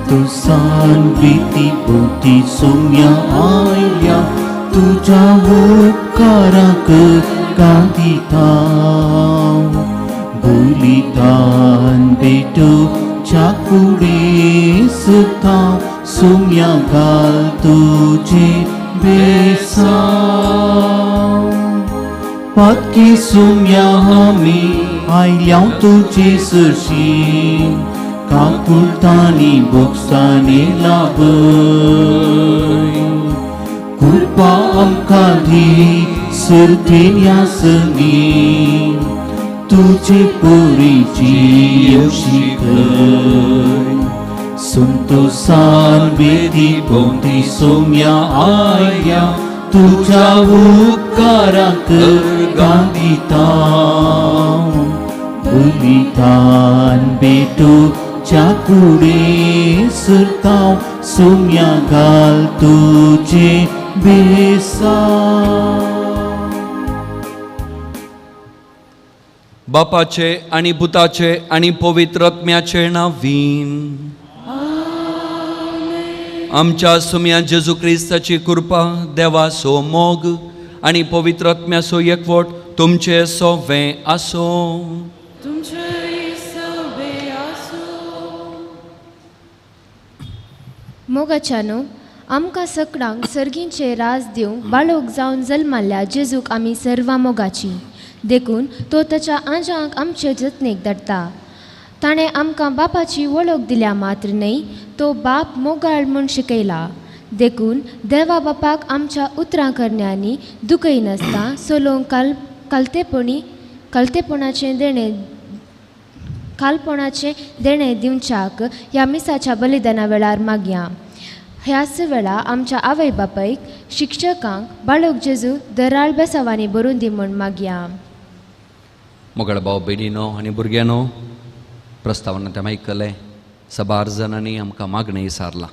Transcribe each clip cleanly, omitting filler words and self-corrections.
संतोषान भीती भोवती सोम्या आयल्या तुझ्या उपकाराक गांधिता बलिदान भेटो चाकुडे सुता सोम्या घाल तुझे बेसाव पातकी सोम्या आमी आयल्या तुझे सरशी काकुळतानी बोगसानी लाभय कृपा आमकां दी सर्तेन्या संगी तुझे पोरीची येवशिकय संतोषान बेदी भोवती सोम्या आयल्या तुझ्या उपकाराक गांधिता बलिदान भेटो चाकुडे सुताव सोम्या घाल तुझे बेसाव बापाचे आणि पुताचे आणि पवित्र आत्म्याचे नावीन आमच्या सोम्या जेजू क्रिस्ताची कृपा देवाचो मोग आणि पवित्र आत्म्याचो एकवट तुमचे सोवे आसो. मोगाच्यानो आमकां सगळ्यांक सर्गींचे राज दिवंक बाळोक जावन जल्माल्या जेजूक आमी सर्वां मोगाची देखून तो ताच्या आंजांक आमचे जतनेक धाडटा. ताणें आमकां बापाची वळख दिल्या मात्र न्हय तो बाप मोगाळ म्हूण शिकयला देखून देवा बापाक आमच्या उतरां करण्यांनी दुखय नासता सोलोवंक कालपणाचें देणें दिवच्याक ह्या मिसाच्या बलिदाना वेळार मागया. ह्याच वेळा आमच्या आवय बापायक शिक्षकांक बाळोक जेजू दराळ बेसावांनी बरोवन दी म्हूण मागया. मोगळ भाव बेडीनो आनी भुरग्यानो प्रस्तावना तें आयकलें सबार जाणांनी आमकां मागणें विचारला.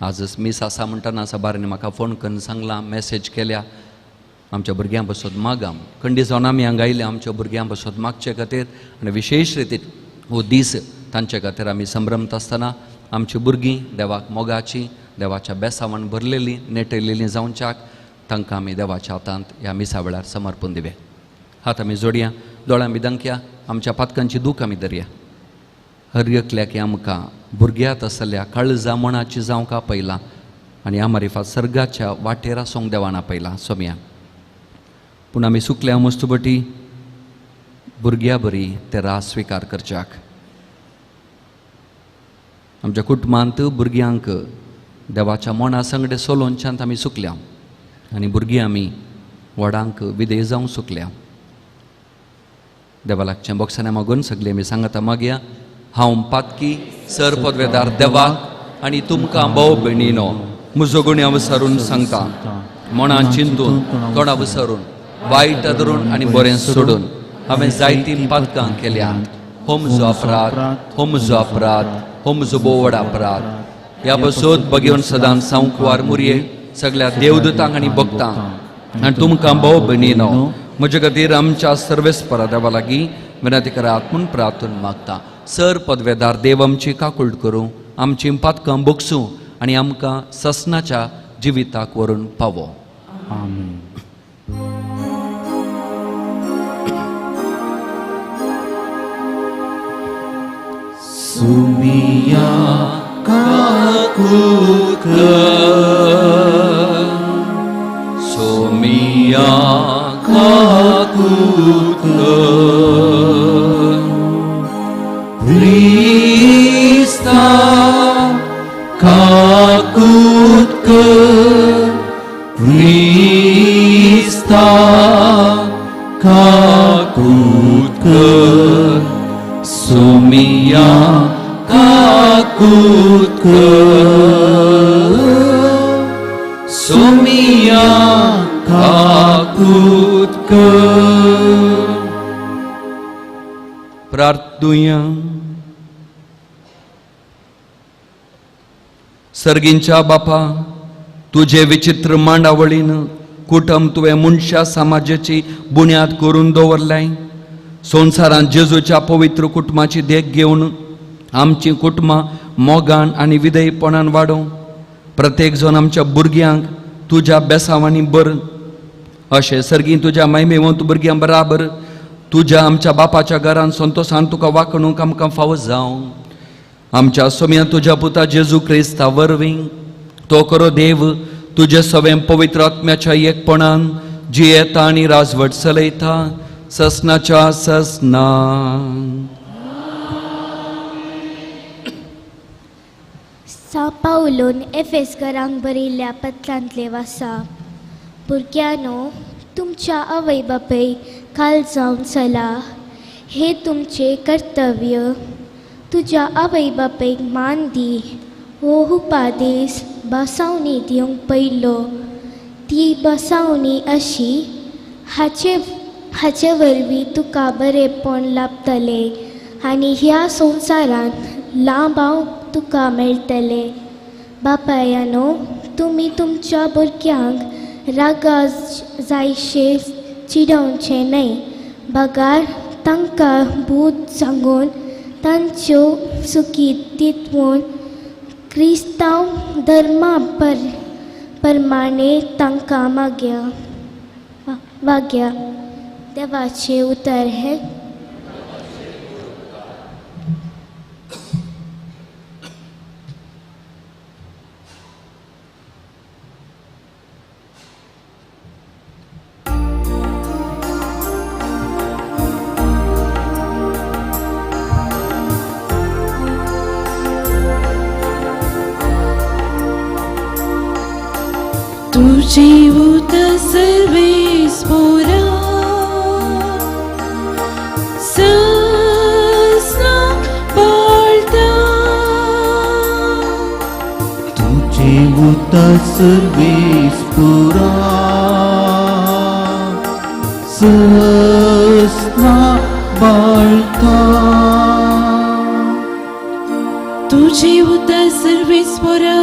आजच मीस आसा म्हणटना सबारांनी म्हाका फोन करून सांगलां मेसेज केल्या आमच्या भुरग्यां बसोत मागाम खंडी जावन आमी हांगा आयले आमच्या भुरग्यां बसोत मागचे खातीर आनी विशेश रितीन हो दीस तांचे खातीर आमी संभ्रमत आसतना आमची भुरगीं देवाक मोगाची देवाच्या बेसावान भरलेलीं नेटयलेलीं जावच्याक तांकां आमी देवाच्या हातांत ह्या मिसा वेळार समर्पण दिवे. हात आमी जोडया दोळ्यां बिदंक्या आमच्या पातकांची दूख आमी धरया. हर एकल्याक आमकां भुरग्यांत आसल्या काळजा मनाची जावंक आपयलां आनी आमारिफा सर्गाच्या वाटेर आसूंक देवान आपयलां सोम्या. पूण आमी सुकल्या मस्तुबटी भुरग्यां बरी ते रास स्विकार करच्याक आमच्या कुटुंबांत भुरग्यांक देवाच्या मना संगडे सोलोवच्यान आमी सुकल्या आनी भुरगीं आमी व्हडांक विधेय जावंक सुकल्या. देवालागचें बॉक्सांनी मागून सगळीं आमी सांगता मागया. हांव पातकी सर पदवेदार देवाक आनी तुमकां भाव भयणीनो म्हजो गुन्यांव विसरून सांगता मनान चिंतून तोंडां विसरून वायट धरून आनी बरें सोडून हांवें जायतीं पातकां केल्यात. हो म्हजो अपराध हो म्हजो अपराध हो म्हजो बोव व्हड अपराध. ह्या बसोत बगेवन सदांच सांवकवार मुरये सगळ्या देवदूतांक आनी भक्तांक आनी तुमकां भाव भयणीनो म्हजे खातीर आमच्या सर्वेस्परा देवा लागीं विनंती करात म्हूण प्रार्थून मागता. सर पदवेदार देव आमची काकूळ करूं आमचीं पातकां बोगसूं आनी आमकां ससनाच्या जिविताक व्हरून पावो. आमीन. सोमिया काकूळ सोमिया काकूळ Krista kakut ke Krista kakut ke Sumia kakut ke Sumia kakut ke प्रार्थूया. सर्गींच्या बापा तुझे विचित्र मांडावळीन कुटुंब तुवें मनशा समाजाची बुन्याद करून दवरलाय. संवसारांत जेजूच्या पवित्र कुटुंबाची देख घेवन आमची कुटुंबां मोगान आनी विधेयपणान वाडोवं. प्रत्येक जण आमच्या भुरग्यांक तुज्या बेसांवांनी बर. अशें सर्गी तुज्या महिमेवंत भुरग्यां बराबर तुज्या आमच्या बापाच्या घरान संतोषान तुका वाखणूक आमकां फावो जावं. आमच्या सोम्या तुज्या पुता जेजू क्रिस्ता वरवीं तो करो देव तुजे सवें पवित्र आत्म्याच्या एकपणान जियेता आनी राजवट चलयता ससनाच्या ससना. पावलोन एफेसकारांक बरयल्ल्या पत्रांतले वासा. भुरग्यानो, तुमच्या आवय बापाय काल जावन चला. हे तुमचे कर्तव्य. तुज्या आवय बापायक मान दी. हो उपादेश बसावणी दिवंक पयलो. ती बसावणी अशी हाचे वरवीं तुका बरेपण लाभतले आनी ह्या संवसारांत लांबाव तुका मेळटले. बापायानो, तुमी तुमच्या भुरग्यांक रागा जायशे चिडोवचे न्हय. बगार तांकां बूत सांगून तांच्यो चुकी तितवून क्रिस्तांव धर्मा प्रमाणे तांकां वाग्या. देवाचे उतर हे. तुझे उतर सर्वेस्परा ससना बाळता. तुझे उतर सर्वेस्परा ससना बाळता. तुझे उतर सर्वेस्परा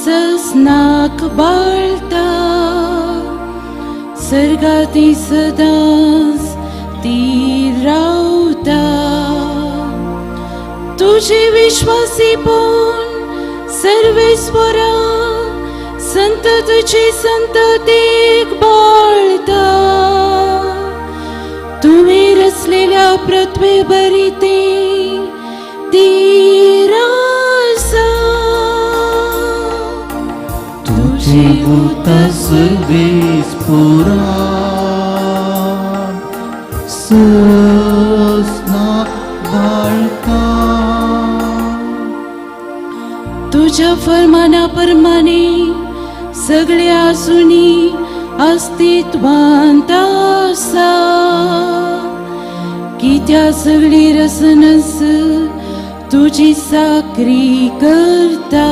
ससनाक बाळता. सर्गाती सदांच ती रावता. तुझे विश्वासीपण सर्वेस्परा संततेची संततेक बाळता. तुम्ही रचलेल्या पृथ्वी बरी ती रासा. तुझे उतर सर्वेस्परा ससना बाळता. तुझ्या फरमानाप्रमाणे सगळ्या आसुनी अस्तित्वांत आसा. की त्या सगळी रसनस तुझी साकरी करता.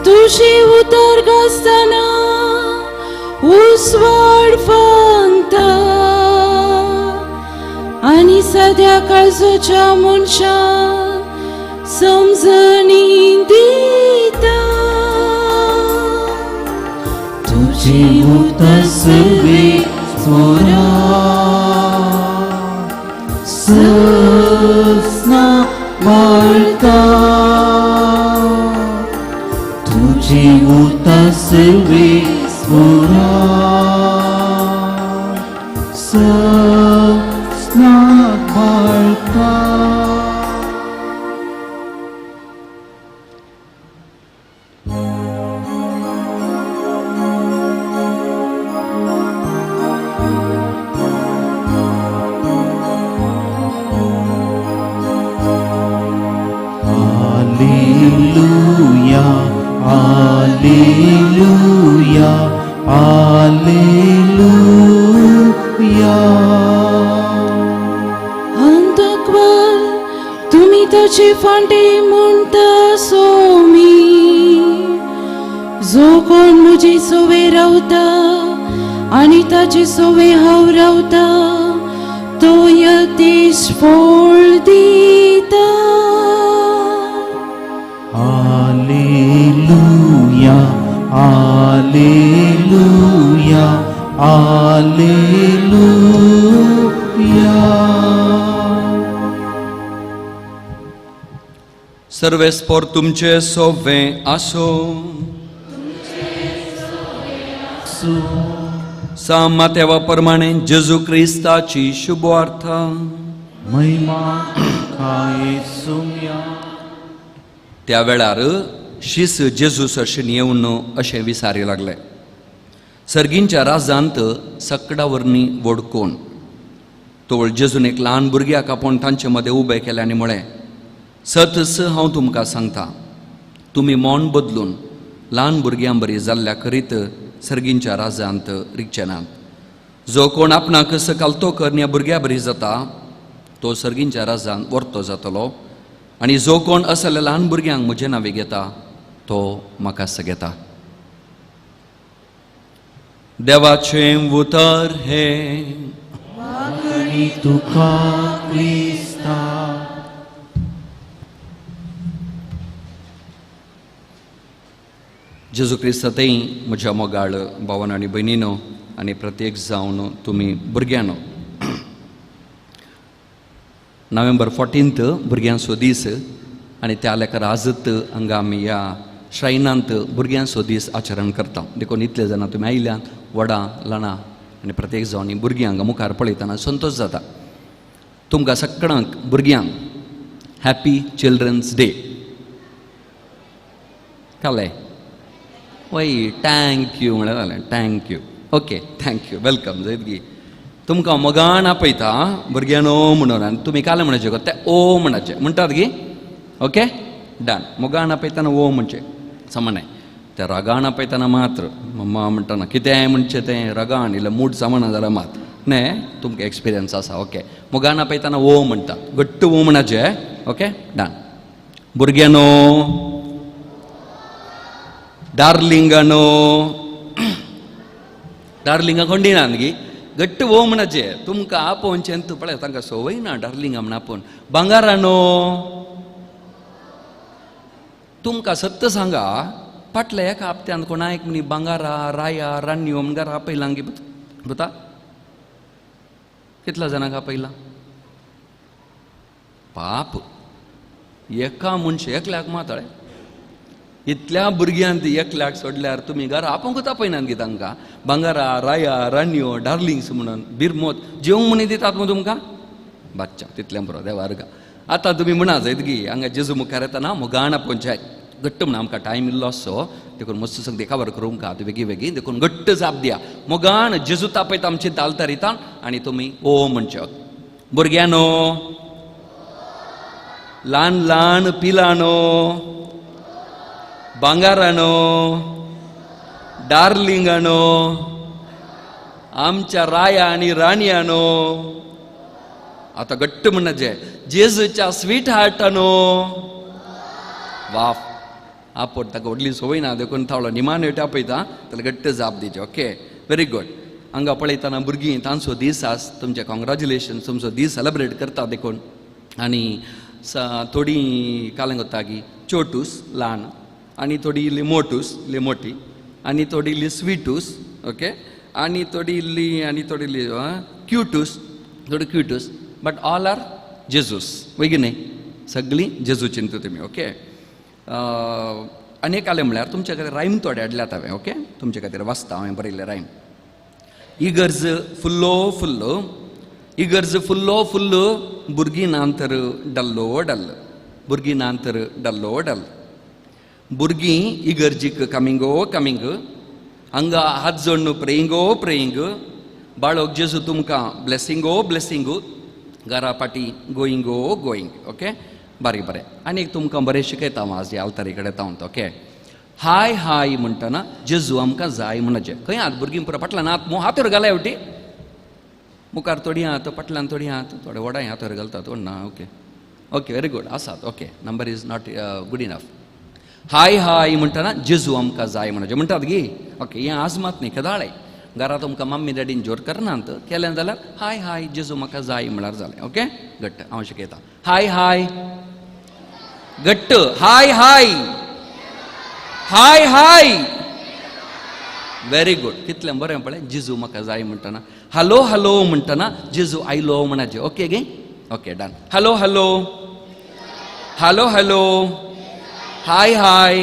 तुझी उतर घासतना उसवाड फांगता आनी सद्या काळजोच्या मनशांक समजणी दिता. तुझी उतर सर्वेस्परा ससना बाळता. तुझे उतर सर्वेस्परा ससना बाळता. Alleluia, Alleluia, Alleluia. अंतकवाल तुम्ही त्याची फांटे म्हणता सोमी. जो कोण मुझी सोवे रावता आणि ताची सोवे हांव रावता तो यतीश फळ दिता. Alleluia, Alleluia, Alleluia. सर्वेस्पोर तुमचे सोवे आसो सामा तेवा प्रमाणे जेजू क्रिस्ताची शुभवार्थ महिमा येसुया त्या वेळार शीस जेजू सरशीन येवन अशें विचारूं लागले सर्गींच्या राजांत सकडावरनी वडकोन तोळ जेजून एक ल्हान भुरग्याक आपोवन तांचे मदें उबें केलें आनी म्हळें सतस हांव तुमकां सांगता तुमी मौन बदलून ल्हान भुरग्यां बरी जाल्ल्या करीत सर्गींच्या राजांत रिगचे नात जो कोण आपणाक सकालतो करण्या भुरग्या बरी जाता तो सर्गींच्या राजांत वर्तो जातलो आनी जो कोण असल्या ल्हान भुरग्यांक म्हजे नांवे घेता तो म्हाका घेता देवाचें उतर हे मागणी तुका क्रिस्ता जेजू क्रिस्तातय म्हज्या मोगाळ भावांनो आनी भयणीनो आनी प्रत्येक जावन तुमी भुरग्यानो नोव्हेंबर 14 भुरग्यांचो दीस आनी त्या लेकर आजत हांगा आमी ह्या श्रायनांत भुरग्यांचो दीस आचरण करता देखून इतले जाणां तुमी आयल्यात वडां ल्हाणां आनी प्रत्येक जावन ही भुरगीं हांगा मुखार पळयतना संतोश जाता तुमकां सगळ्यांक भुरग्यांक हॅपी चिल्ड्रन्स डे काले वय थँक्यू म्हळ्यार जालें थँक्यू ओके थँक्यू वेलकम जैतगी तुमकां मोगान आपयता भुरग्यानो म्हणून आनी तुमी काले म्हणचे गो ते ओ म्हणचे म्हणटात गी ओके डन मोगान आपयतना ओ म्हणचे सामान्य त्या रागान आपयतना मात्र मम्मा म्हणटाना कितें म्हणचे तें रागान इल्लें मूड सामाना जाल्यार मात न्हे तुमकां एक्सपिरियन्स आसा ओके मोगान आपयतना ओ म्हणटात घट्ट ओ म्हणचे ओके डन भुरग्यानो डार्लिंगानो डार्लिंगा कोंडिना न्ही घट्ट वो म्हणचे तुमकां आपोवचे तूं पळय तांकां सवय ना डार्लिंगा म्हण आपोवन भांगारानो तुमकां सत्य सांगा फाटल्या एका हप्त्यान कोणाक म्हणी भांगारा राया रान्यो म्हण घरा आपयलां गे बता कितल्या जाणांक आपयलां पाप एका मनशे एकल्याक माताळे इतल्या भुरग्यांत एकल्याक सोडल्यार तुमी घरा आपोवंकूच आपयनात गे तांकां भांगारा राया रान्यो डार्लिंग्स म्हणून बिरमोत जेवंक म्हणी दितात मग तुमकां बाच्चा तितलें बरो देवार्गा आतां तुमी म्हणा जायत गी हांगा जेजू मुखार येतना मोगान आपोवचें घट्ट म्हणून आमकां टायम इल्लो आसो देखून मस्त संग देखावर करूंक आहा वेगी वेगी देखून घट्ट जाप दिया मोगान जेजू तापयता आमची दालतारितां आनी तुमी ओ म्हणचे भुरग्यानो ल्हान ल्हान पिलांनो भांगारानो डार्लिंगानो आमच्या राया आनी राणयानो आता घट्ट म्हणचे जेजूच्या स्वीट हार्टानो वाफ आपोट ताका व्हडली संवय ना देखून थावलो निमान हेट आपयता जाल्यार घट्ट जाप दिवचे ओके व्हेरी गुड हांगा पळयतना भुरगीं तांचो दीस आस तुमचे कॉंग्रॅच्युलेशन्स तुमचो दीस सेलेब्रेट करता देखून आनी थोडीं कालें कोत्तागी चोटूस ल्हान आनी थोडी इल्ली मोटूस इल्ली मोटी आनी थोडी इल्ली स्वीटूस ओके आनी थोडी इल्ली क्यूटूस थोडी क्यूटूस बट ऑल आर जेजूस वय न्ही सगळीं जेजू चिंतू तुमी ओके आनी एक आलें म्हळ्यार तुमचे खातीर रायम थोडे हाडल्यात हांवें ओके तुमचे खातीर वाचता हांवें बरयल्लें रायम इगर्ज फुल्लो फुल्लो इगर्ज फुल्लो फुल्लो भुरगीं नांतर डल्लो डल्ल भुरगीं नांतर डल्लो डल्ल भुरगीं इगर्जीक कमिंगो कमिंग हांगा हात जोडून प्रेयिंगो प्रेयिंग बाळोक जेजू तुमकां ब्लेसिंगो ब्लेसिंगू घरा पाटी गोईंगो गोईंग ओके बरें बरें आनी एक तुमकां बरें शिकयता हांव आज आलतारी कडेन तावन ओके हाय हाय म्हणटना जेजू आमकां जाय म्हणचे खंय हात भुरगीं पुरो फाटल्यान हात हातोर घाला हेवटी मुखार थोडी हात फाटल्यान थोडी हात थोडे वडाय हातोर घालतात थोड ना ओके ओके व्हेरी गुड आसात okay number is not good enough hi hi म्हणटना जेजू आमकां जाय म्हणचे म्हणटात गी ओके हें आज मात न्ही केदाळे घरा तुमकां मम्मी डॅडीन जोर करनात केलें जाल्यार हाय हाय जेजू म्हाका जाय म्हळ्यार जालें ओके घट्ट हांव शिकयतां हाय हाय घट्ट हाय हाय हाय हाय व्हेरी गुड कितलें बरें पळय जेजू म्हाका जाय म्हणटना हॅलो हॅलो म्हणटना जेजू आयलो म्हणचे ओके गे okay done hello hello hello hello hi hi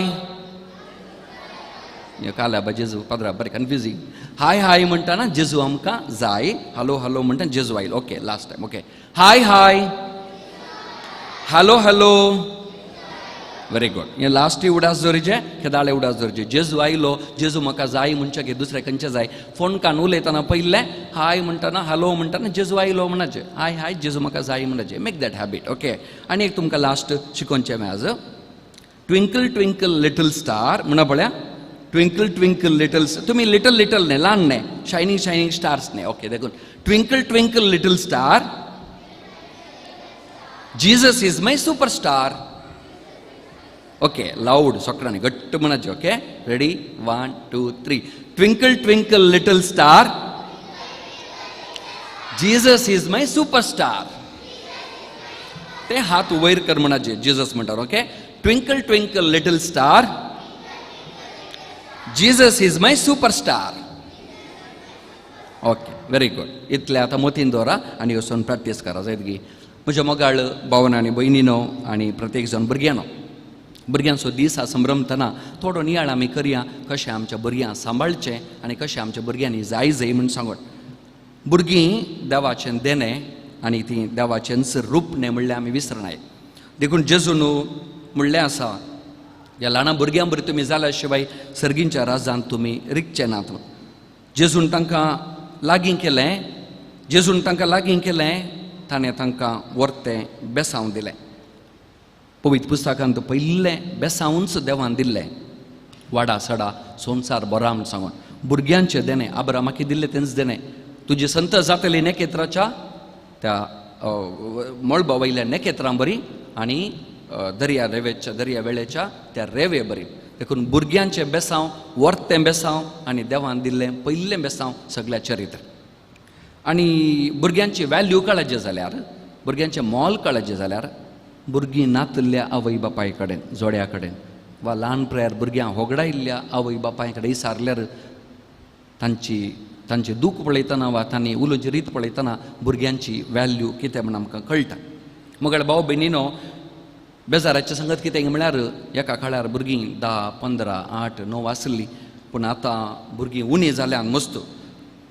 काला बा जेजू पदरा बरें कन्फ्युजींग. हाय हाय म्हणटाना जेजू आमकां जाय, हॅलो हॅलो म्हणटा जेजू आयलो. Okay last time. Okay hi hi hello hello. Very good. हे लास्ट उडास जोरीचे केदाळे उडास जोरीचे. जेजू आयलो, जेजू म्हाका जाय म्हणचे की दुसरे खंयचे जाय. फोन कान उलयतना पयले हाय म्हणटाना हॅलो म्हणटाना जेजू आयलो म्हणचे. हाय हाय जेजू म्हाका जाय म्हणचे. Make that habit. ओके. आनी एक तुमकां लास्ट शिकोवचें आज. ट्विंकल ट्विंकल लिटल स्टार म्हणा पळया. Twinkle twinkle little. तुम्ही लिटल लिटल न्ही, ल्हान न्ही, शायनिंग शायनिंग स्टार्स न्ही. ओके देखून twinkle twinkle little star Jesus is my superstar. Okay loud सोकरांनी घट्ट म्हणाचे. Okay ready 1 2 3. Twinkle twinkle little star Jesus is my superstar. ते हात वयर कर म्हणाचे जीसस म्हणटार. Okay twinkle twinkle little star Jesus is my superstar. Okay very good. इतले आतां मोतीन दवरा आनी वचून प्रॅक्टीस करा. जायत गी म्हज्या मोगाळ भावन आनी भयणीनो आनी प्रत्येक जण भुरग्यांनो, भुरग्यांचो दीस संभ्रमतना थोडो नियाळ आमी करया कशें आमच्या भुरग्यांक सांबाळचें आनी कशें आमच्या भुरग्यांनी जाय जाय म्हूण सांगून. भुरगीं देवाचें देणें आनी ती देवाचें रूप न्ही म्हणलें आमी विसरनाय. देखून जेजून म्हणलें आसा ह्या ल्हान भुरग्यां बरी तुमी जाल्या शिवाय सर्गींच्या राजांत तुमी रिगचे नात. जेजून तांकां लागीं केलें, जेजून तांकां लागीं केलें, ताणें तांकां व्हरतें बेसांव दिलें. पवित्र पुस्तकांत पयिल्लें बेसांवूच देवान दिल्लें. वाडा सडा संवसार बरा म्हूण सांगून भुरग्यांचें देणें आब्रामाक दिल्लें तेंच देणें. तुजी संत जातली नेकेत्राच्या त्या मळबा वयल्या नेकेत्रां बरी आनी दर्या वेळेच्या त्या रेवे बरी. देखून भुरग्यांचें बेसांव, व्हरतें बेसांव आनी देवान दिल्लें पयिल्लें बेसांव सगळ्या चरित्र. आनी भुरग्यांची व्हॅल्यू कळचे जाल्यार, भुरग्यांचें मोल कळचे जाल्यार भुरगीं नातल्ल्या आवय बापाय कडेन, जोड्या कडेन वा ल्हान प्रायार भुरग्यांक होगडायिल्ल्या आवय बापाय कडेन इसारल्यार तांची दूख पळयतना वा तांणी उलोवची रीत पळयतना भुरग्यांची व्हॅल्यू कितें म्हण आमकां कळटा. म्हगेले भाव भयणीनो, बेजाराची संगत कितें म्हळ्यार एका काळार भुरगीं 10, 15, 8, 9 आसलीं, पूण आतां भुरगीं उणी जाल्यान मस्त.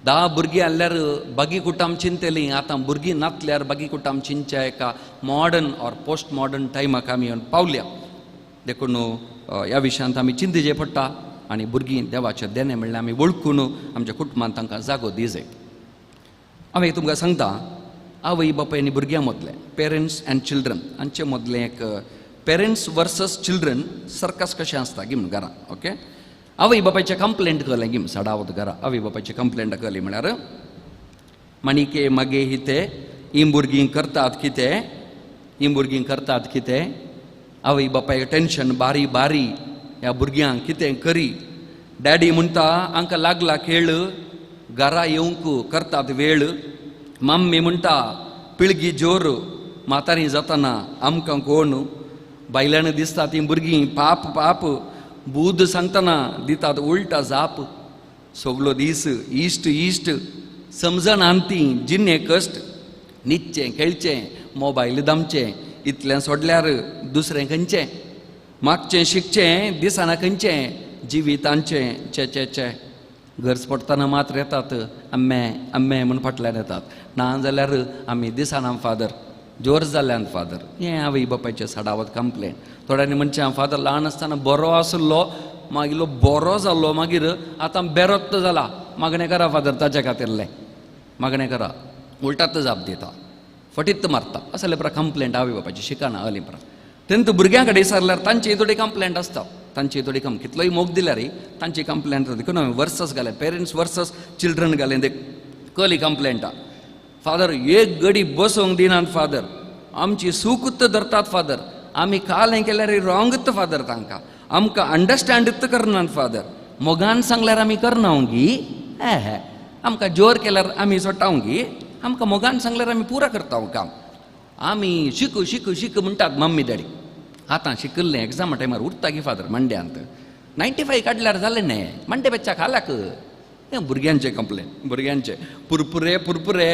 10 भुरगीं आसल्यार बागी कुटाम चिंतलीं, आतां भुरगीं नातल्यार बागी कुटाम चिंतच्या एका मॉडर्न ऑर पोस्ट मॉडर्न टायमाक आमी येवन पावल्या. देखून ह्या विशयांत आमी चिंतचें पडटा आनी भुरगीं देवाचें देणें म्हणल्यार आमी वळखून आमच्या कुटुंबांत तांकां जागो दी जाय. हांवें तुमकां सांगता आवय बापाय आनी भुरग्यां मदलें पेरंट्स अँड चिल्ड्रन हांचे मदलें एक पेरंट्स वर्सस चिल्ड्रन सर्कस कशें आसता गी म्हण घरां. ओके आवय बापायचें कंप्लेंट केलें गी सडावत घरा. आवय बापायची कंप्लेंट केली म्हळ्यार माणिके मागे हिते हीं भुरगीं करतात कितें, हीं भुरगीं करतात कितें. आवय बापायक टेन्शन बारी बारी ह्या भुरग्यांक कितें करी. डॅडी म्हणटा हांकां लागला खेळ, घरा येवंक करतात वेळ. मम्मी म्हणटा पिळगी जोर, म्हातारी जातना आमकां कोण. बायलांनी दिसता तीं भुरगीं पाप पाप, बूद सांगतना दितात उलटा जाप. सगळो दीस इश्ट इश्ट समजन आंती जिन्ने कश्ट. न्हिदचें खेळचें मोबायल दामचें इतलें सोडल्यार दुसरें खंयचें. मागचें शिकचें दिसना खंयचें जिवितांचें चे चे चे. गरज पडटना मात येतात अम्मे अम्मे म्हूण फाटल्यान येतात. ना जाल्यार आमी दिसना फादर, जोर जाल्यान फादर. हें आवय बापायचें सडावत कंप्लेंट. थोड्यांनी म्हणचें फादर ल्हान आसतना बरो आसलो, मागीर बरो जालो, मागीर आतां बेरोत्त जाला. मागणें करा फादर ताचे खातीरलें, मागणें करा. उलटात जाप दिता, फटीत मारता. असले प्रकार कंप्लेंट आवय बापायची शिकना अली प्रकार. तेन्ना भुरग्यां कडेन विचारल्यार तांची थोडी कंप्लेंट आसता. तांची थोडी कितलोय मोग दिल्यार तांची कंप्लेंट देखून हांवें वर्सस घालें, पेरंट्स वर्सस चिल्ड्रन घालें. देख कली कंप्लेंटा. फादर एक घडी बसोंक दिनात फादर, आमची सुकूत धरतात फादर. आमी कालें केल्यार रॉंगत फादर तांकां. आमकां अंडरस्टँडूच करनात फादर. मोगान सांगल्यार आमी करनावंगी. हे आमकां जोर केल्यार आमी सोडटावंगी. आमकां मोगान सांगल्यार आमी पुरा करता काम. आमी शिकू शिकू शिक म्हणटात मम्मी डॅडी. आतां शिकल्लें एग्जामा टायमार उरता गी फादर मंड्यांत. 95 काडल्यार जालें न्ही. मंडे बच्चा खाल्याक हें भुरग्यांचें कंप्लेन. भुरग्यांचें पुरपुरे पुरपुरे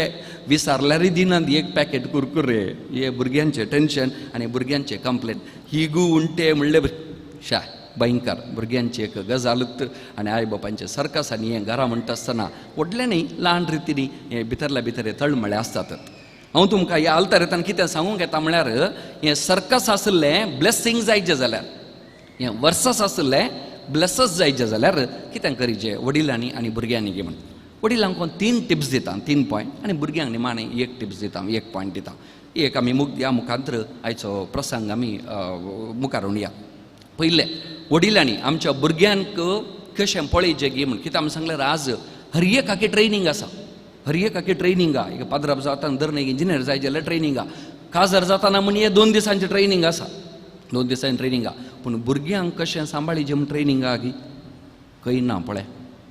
विसारल्यारय दिनात एक पॅकेट कुरकुरे. हे भुरग्यांचें टेन्शन आनी भुरग्यांचें कंप्लेन. हिगू उंटे म्हणले शाय भयंकर भुरग्यांची एक गजालूत आनी आई बापांचे सर्कस आनी हें घरा म्हणटा आसतना व्हडल्यानी ल्हान रितीनी हे भितरल्या भितर हे तळमळे आसतातच. हांव तुमकां ह्या आल्तारेंतल्यान कितें सांगूंक येता म्हळ्यार हें सर्कस आसलें ब्लेसिंग जायचें जाल्यार हें वर्सस आसलें ब्लेसस जायचें जाल्यार कितें करीचें वडिलांनी आनी भुरग्यांनी घे म्हण. वडिलांक 3 टिप्स दिता 3 पॉयंट आनी भुरग्यांक निमाणें 1 टिप्स दिता 1 पॉयंट दिता. एक आमी ह्या मुखांतर आयचो प्रसंग आमी मुखार हाडुया. पयलें वडिलांनी आमच्या भुरग्यांक कशें पळयचें गे म्हण. कित्याक आमी सांगल्यार आज हर एकाकी ट्रेनींग आसा. हर एकाकी ट्रेनींगा एक पाद्रप जाताना धर एक इंजिनियर जाय जाल्यार ट्रेनींगा. काजार जाताना म्हण हे 2 दिसांचें ट्रेनींग आसा. 2 दिसांनी ट्रेनींगा. पूण भुरग्यांक कशें सांबाळचें म्हण ट्रेनींगा गी खंय ना. पळय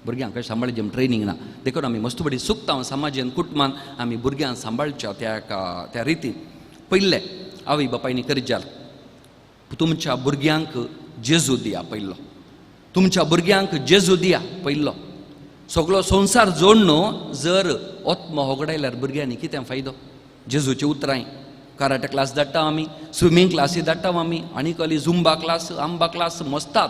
भुरग्यांक कशें सांबाळचें म्हण ट्रेनींग ना. देखून आमी मस्त बडी सुकता समाजान कुटुंबान आमी भुरग्यांक सांबाळच्या त्या रितीन. पयलें आवय बापायनी करीत जाल्यार तुमच्या भुरग्यांक जेजू दिया पयलो. तुमच्या भुरग्यांक जेजू दिया पयलो. सगळो संवसार जोडनो जर ओत्म होगडायल्यार भुरग्यांनी कितें फायदो. जेजूची उतरांय कराटे क्लास धाडटा आमी, स्विमींग क्लासी धाडटा आमी, आनी कली झुंबा क्लास आंबा क्लास मस्तात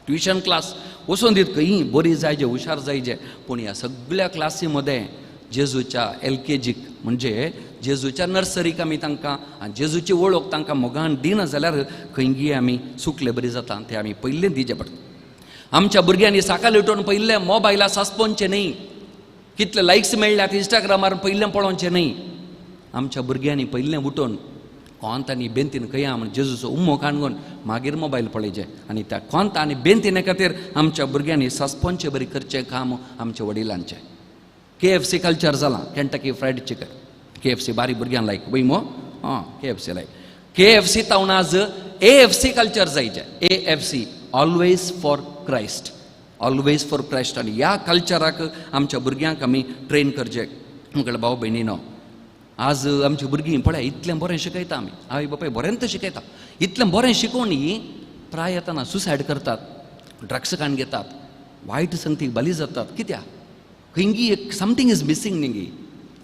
ट्युशन क्लास वचून दीत खंयी बरी जायचे हुशार जायचे. पूण ह्या सगळ्या क्लासी मदें जेजूच्या LKGक म्हणजे जेजूच्या नर्सरीक आमी तांकां आनी जेजूची वळख तांकां मोगान दिना जाल्यार खंयी आमी चुकले बरी जाता. तें आमी पयलें दिचें पडटा. आमच्या भुरग्यांनी सकाळी उठून पयलें मोबायला सांसपोवचें न्ही. कितले लायक्स मेळ्ळ्यात इंस्टाग्रामार पयलें पळोवचें न्ही. आमच्या भुरग्यांनी पयलें उठून कोंत आनी बेंतीन खंय म्हण जेजूचो उम्मो काणगोन मागीर मोबायल पळयचें. आनी त्या कोंत आनी बेंतिने खातीर आमच्या भुरग्यांनी सांसपोवचें बरी करचें काम आमच्या वडिलांचें. KFC कल्चर जालां. केंटकी फ्रायड चिकन KFC बारीक भुरग्यांक लायक वय मो KFC लायक. KFC तावन आज AFC कल्चर जायचें. AFC always for Christ. Always for Christ. आनी ह्या कल्चराक आमच्या भुरग्यांक आमी ट्रेन करचें. म्हगेलो भाव भयणीनो आज आमची भुरगीं पळय इतलें बरें शिकयता आमी. आवय बापाय बरेंत शिकयता. इतलें बरें शिकोवनी प्राय येताना सुसायड करतात, ड्रग्स काण घेतात, वायट संगतीक बली जातात. कित्याक खंयी एक समथींग इज मिसींग न्ही.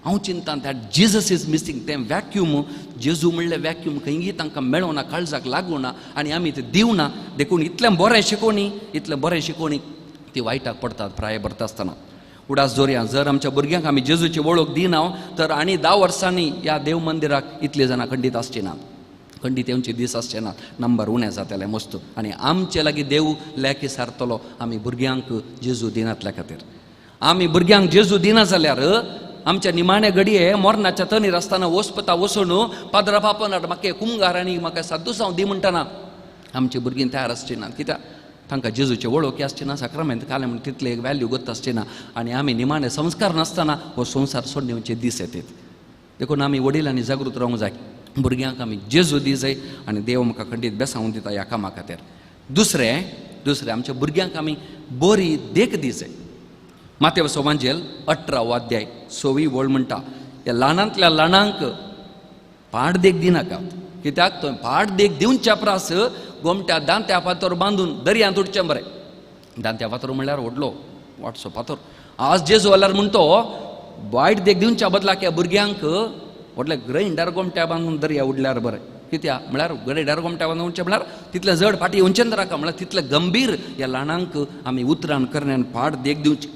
हांव चिंतां दॅट जिजस इज मिसींग. तें वॅक्यूम जेजू म्हणलें वॅक्यूम खंयी तांकां मेळोना, काळजाक लागूना आनी आमी तें दिवना. देखून इतलें बरें शिकोवनी ती वायटाक पडटात प्राय भरता आसतना. उडास जोरया जर आमच्या भुरग्यांक आमी जेजूची वळख दिना तर आनी 10 वर्सांनी ह्या देव मंदिराक इतले जाणां खंडीत आसचे नात. खंडीत येवचे दीस आसचे नात. नंबर उणें जातलें मस्त. आनी आमचे लागीं देव लेकी सारतलो आमी भुरग्यांक जेजू दिनातल्या खातीर. आमी भुरग्यांक जेजू दिना जाल्यार आमच्या निमाणे घडये मोरणाच्या तनीर आसतना वचपता वचून पाद्रा पापनाट म्हाका कुंगार आनी म्हाका सादू जावं दी म्हणटना आमची भुरगीं तयार आसची नात. कित्याक तांकां जेजूचे वळख आसची ना. साक्रामेंत काले म्हण तितले एक वॅल्यू गत आसची ना. आनी आमी निमाणे संस्कार नासतना हो संवसार सोडण्याचे दीस येतात. देखून आमी वडिलांनी जागृत रावंक जाय. भुरग्यांक आमी जेजू दी जाय आनी देव म्हाका खंडीत बेसांवून दिता ह्या कामा खातीर. दुसरें आमच्या भुरग्यांक आमी बरी देख दी जाय. मातेव एवांजेल 18 अध्याय 6 वळ म्हणटा ह्या ल्हानांतल्या ल्हानांक पाड देख दिनाका. कित्याक तो पाड देख दिवच्या प्रास गोमट्या दांत्या फातर बांदून दर्यांत उडचें बरें. दांत्या फातर म्हणल्यार व्हडलो वाटसो फातर. आज जेजू जाल्यार म्हणटो वायट देख दिवच्या बदलाक ह्या भुरग्यांक व्हडले ग्रांयडार गोमट्या बांदून दर्या उडल्यार बरें. कित्याक म्हळ्यार ग्रांयडार गोमट्या बांदून उडचें म्हळ्यार तितलें जड फाटी येवचें राका. म्हळ्यार तितलें गंभीर ह्या ल्हानांक आमी उतरान करण्यान पाड देख दिवची.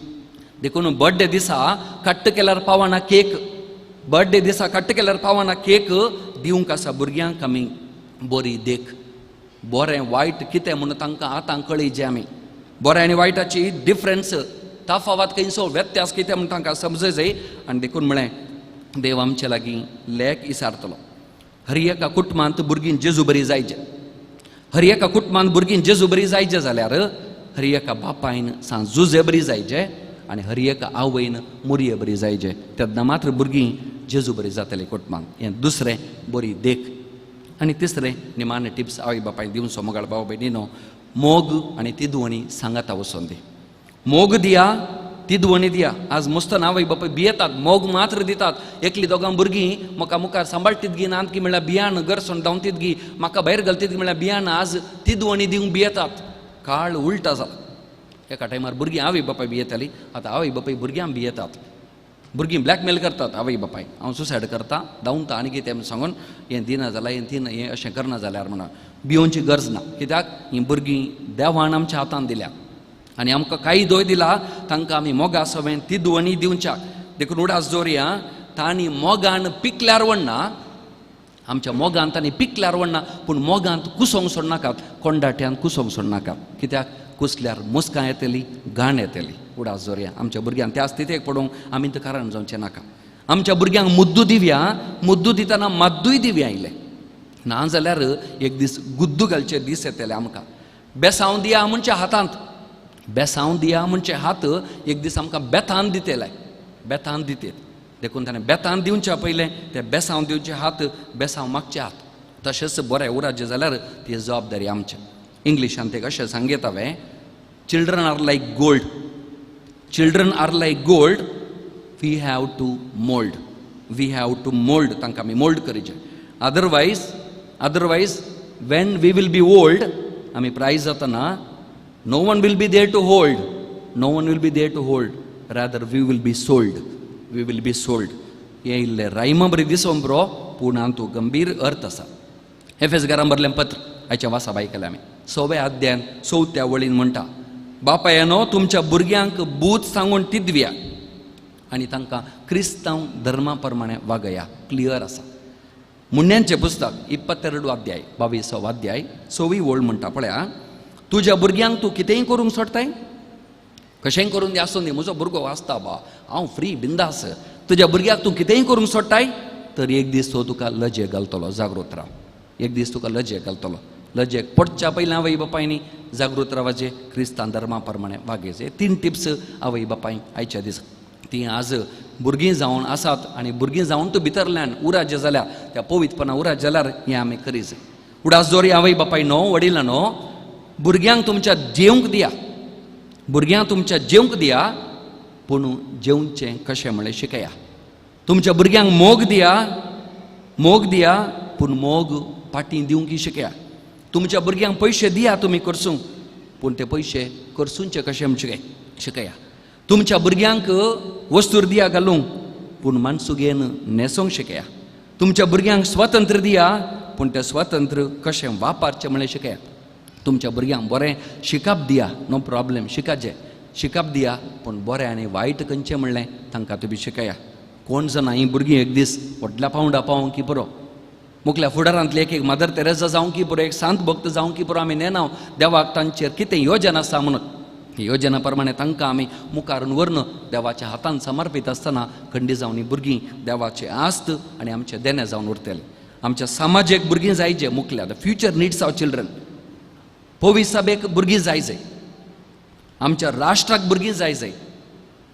देखून बर्थडे दिसा कट्ट केल्यार पावना केक. बर्थडे दिसा कट्ट केल्यार पावना केक दिवंक आसा भुरग्यांक आमी बरी देख. बरें वायट कितें म्हूण तांकां आतां कळयचें आमी. बरें आनी वायटाची डिफरन्स ताफावत खंयचो व्यत्यास कितें म्हूण तांकां समजय जाय. आनी देखून म्हळें देव आमचे लागीं लेक इसारतलो. हर एका कुटुंबांत भुरगीं जेजू बरी जायचें. हर एका कुटुंबांत भुरगीं जेजू बरी जायचें जाल्यार हर एका बापायन सांजुजे बरी जायचें आनी हर एका आवयन मुरये बरी जायचें. तेन्ना मात्र भुरगीं जेजू बरी जातलीं कुटुंबांत. हें दुसरें बरी देख. आनी तिसरें निमाणे टिप्स आवय बापाय दिवचो मोगाळ भाव भयणीनो मोग आनी तिदवणी सांगाता वचोन दी. मोग दिया तिदवणी दिया. आज मस्तन आवय बापाय भियेतात मोग मात्र दितात. एकली दोगां भुरगीं म्हाका मुखार सांबाळटीत गी नात की म्हळ्यार बियाण गरसून धांवतीत गी म्हाका भायर घालतीत गी म्हळ्यार बियाण आज तिदवणी दिवंक भियेतात. काळ उलटा जाला. एका टायमार भुरगीं आवय बापाय भियेतालीं. आतां आवय बापाय भुरग्यांक भियेतात. भुरगीं ब्लॅकमेल करतात आवय बापाय हांव सुसायड करता धांवता आनी कितें म्हूण सांगून हें दिना जाल्यार हें अशें करना जाल्यार म्हणून भिवोवची गरज ना कित्याक हीं भुरगीं देवान आमच्या हातांत दिल्या आनी आमकां काही दोय दिला तांकां आमी मोगा सवें तिदवणी दिवच्याक देखून उडास दवरया तांणी मोगान पिकल्यार वडना आमच्या मोगान तांणी पिकल्यार वडना पूण मोगांत कुसोंक सोडनाकात कोंडाट्यान कुसोंक सोडनाकात कित्याक कुसल्यार मुस्कां येतली घाण येतली उडास दवरया आमच्या भुरग्यांक त्या स्थितीक पडोवंक आमी तर कारण जावचें नाका आमच्या भुरग्यांक मुद्दू दिवया मुद्दू दितना माद्दूय दिवया आयले ना जाल्यार एक दीस गुद्दू घालचे दीस येतले आमकां बेसांव दिया म्हणचे हातांत बेसांव दिया म्हणचे हात एक दीस आमकां बेतान दितेले बेतान दिते देखून ताणें बेतान दिवच्या पयलें ते बेसांव दिवचे हात बेसांव मागचे हात तशेंच बरें उराजें जाल्यार ती जबाबदारी आमची इंग्लिशान ते कशें सांगीत हांवें children are like gold children are like gold we have to mould तांकां आमी मोल्ड करचें otherwise when we will be old आमी प्रायज जातना no one will be there to hold rather we will be sold हें इल्लें रायमा बरी दिसोन बरो पूण हातूंत गंभीर अर्थ आसा एफेसकारांक बरलें पत्र हाच्या वासाब आयकलें आमी 6व्या अध्यायान 4थ्या वळीन म्हणटा बापायनो तुमच्या भुरग्यांक बूत सांगून तिदव्या आनी तांकां क्रिस्तांव धर्मा प्रमाणे वागया क्लियर आसा मुन्यांचें पुस्तक 22 अध्याय 22 अध्याय 6वी ओळ म्हणटा पळया तुज्या भुरग्यांक तूं कितेंय करूंक सोडताय कशेंय करून दी आसूं दी म्हजो भुरगो वाचता बा हांव फ्री बिंदास तुज्या भुरग्याक तूं कितेंय करूंक सोडटाय तर एक दीस तो तुका लजेक घालतलो जागृत राव एक दीस तुका लजेक घालतलो लजेक पडच्या पयलीं आवय बापायनी जागृत रावचे क्रिस्तांव धर्मा प्रमाणे वागयचे 3 टिप्स आवय बापाय आयच्या दिसा ती आज भुरगीं जावन आसात आनी भुरगीं जावन तूं भितरल्यान उराजे जाल्या त्या पवित्रपणा उराज जाल्यार हें आमी करीत उडास दवरी आवय बापाय न्हू वडिलां न्हू भुरग्यांक तुमच्या जेवंक दिया पूण जेवचें कशें म्हळें शिकया तुमच्या भुरग्यांक मोग दिया पूण मोग पाटी दिवंक शिकया तुमच्या भुरग्यांक पयशे दिया तुमी करसूंक पूण ते पयशे करसूंचे कशें म्हणचे शिकया तुमच्या भुरग्यांक वस्तूर दिया घालूंक पूण माणसुगेन न्हेसोंक शिकया तुमच्या भुरग्यांक स्वतंत्र दिया पूण तें स्वतंत्र कशें वापरचें म्हळें शिकया तुमच्या भुरग्यांक बरें शिकप दिया नो प्रॉब्लेम शिकप दिया पूण बरें आनी वायट खंयचें म्हणलें तांकां तुमी शिकया कोण जाणा हीं भुरगीं एक दीस व्हडल्या पावंडा पावोंक की बरो मुखल्या फुडारांतले एक मदर तेरेसा जावं की बरो एक सांत भक्त जावं की बरो आमी नेनाव देवाक तांचेर कितें योजना आसा म्हणून ही योजना प्रमाणे तांकां आमी मुखारून व्हरून देवाच्या हातांत समर्पीत आसतना खंडी जावन हीं भुरगीं देवाचें आस्त आनी आमचें देणें जावन उरतलें आमच्या समाजाक भुरगीं जायचे मुखल्या the future needs of children पोवी सभेक भुरगीं जाय आमच्या राष्ट्राक भुरगीं जाय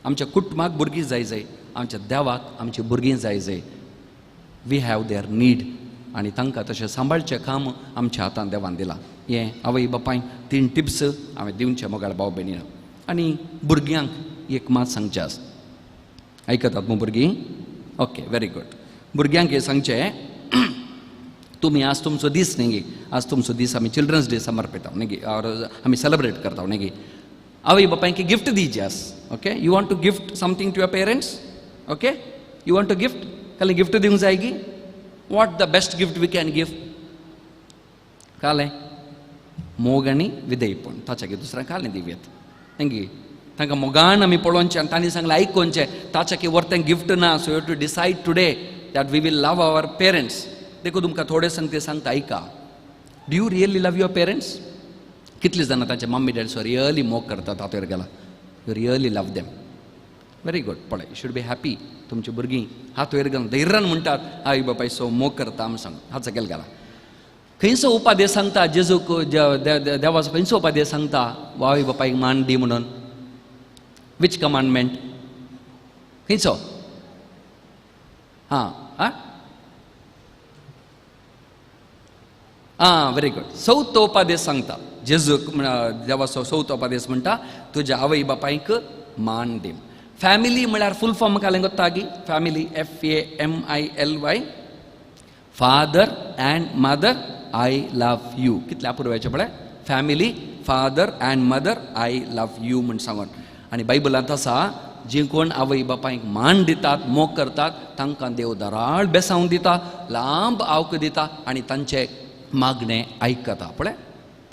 आमच्या कुटुंबाक भुरगीं जाय आमच्या देवाक आमची भुरगीं जाय वी हॅव देअर नीड आनी तांकां तशें सांबाळचें काम आमच्या हातांत देवान दिलां हें आवय बापाय 3 टिप्स हांवें दिवचे मोगाळ भाव भयणीक आनी भुरग्यांक एक मात सांगचें आसा आयकतात न्हू भुरगीं ओके वेरी गुड भुरग्यांक हें सांगचें तुमी आज तुमचो दीस न्ही गे आज तुमचो दीस आमी चिल्ड्रन्स डे समर्पिता न्ही गे और आमी सेलिब्रेट करता न्ही गे आवय बापायक गिफ्ट दिवचे आस okay you want to gift something to your parents okay you want to gift काली गिफ्ट दिवंक जाय गी what the best gift we can gift कालें मोग आनी विधेयपण ताच्या दुसऱ्यांक कालें दिव्यात न्ही गे तांकां मोगान आमी पळोवचें आनी तांणी सांगलें आयकोनचें ताच्या व्हरतें गिफ्ट ना so you have to decide today that we will love our parents देखून तुमकां थोडे सांगते सांगता ऐका do you really love your parents कितले जाणां तांचे मम्मी डॅड्स रियली मोग करतात हातूर गेला you really love them very good पळय यू शूड बी हॅपी तुमची भुरगीं हातूर घालून धैर्यान म्हणटात आवय बापाय सो मोग करता आमी सांग हाचो गेल गेला खंयचो उपादेश सांगता जेजूक देवाचो खंयचो उपादेश सांगता आवय बापायक मान दी म्हणून वीच कमांडमेंट खंयचो वेरी गुड 4थो उपादेश सांगता जेजूक देवाचो 4थो उपादेश म्हणटा तुज्या आवय बापायक मान दी फॅमिली म्हळ्यार फूल फॉर्म कालें गोत्ता गी family FAMILY father and mother I love you कितले अपुरवायचे पळय family father and mother I love you म्हण सांगून आनी बायबलांत आसा जी कोण आवय बापायक मान दितात मोग करतात तांकां देव दराळ बेसांव दिता लांब आवक दिता आनी तांचे मागणें आयकता पळय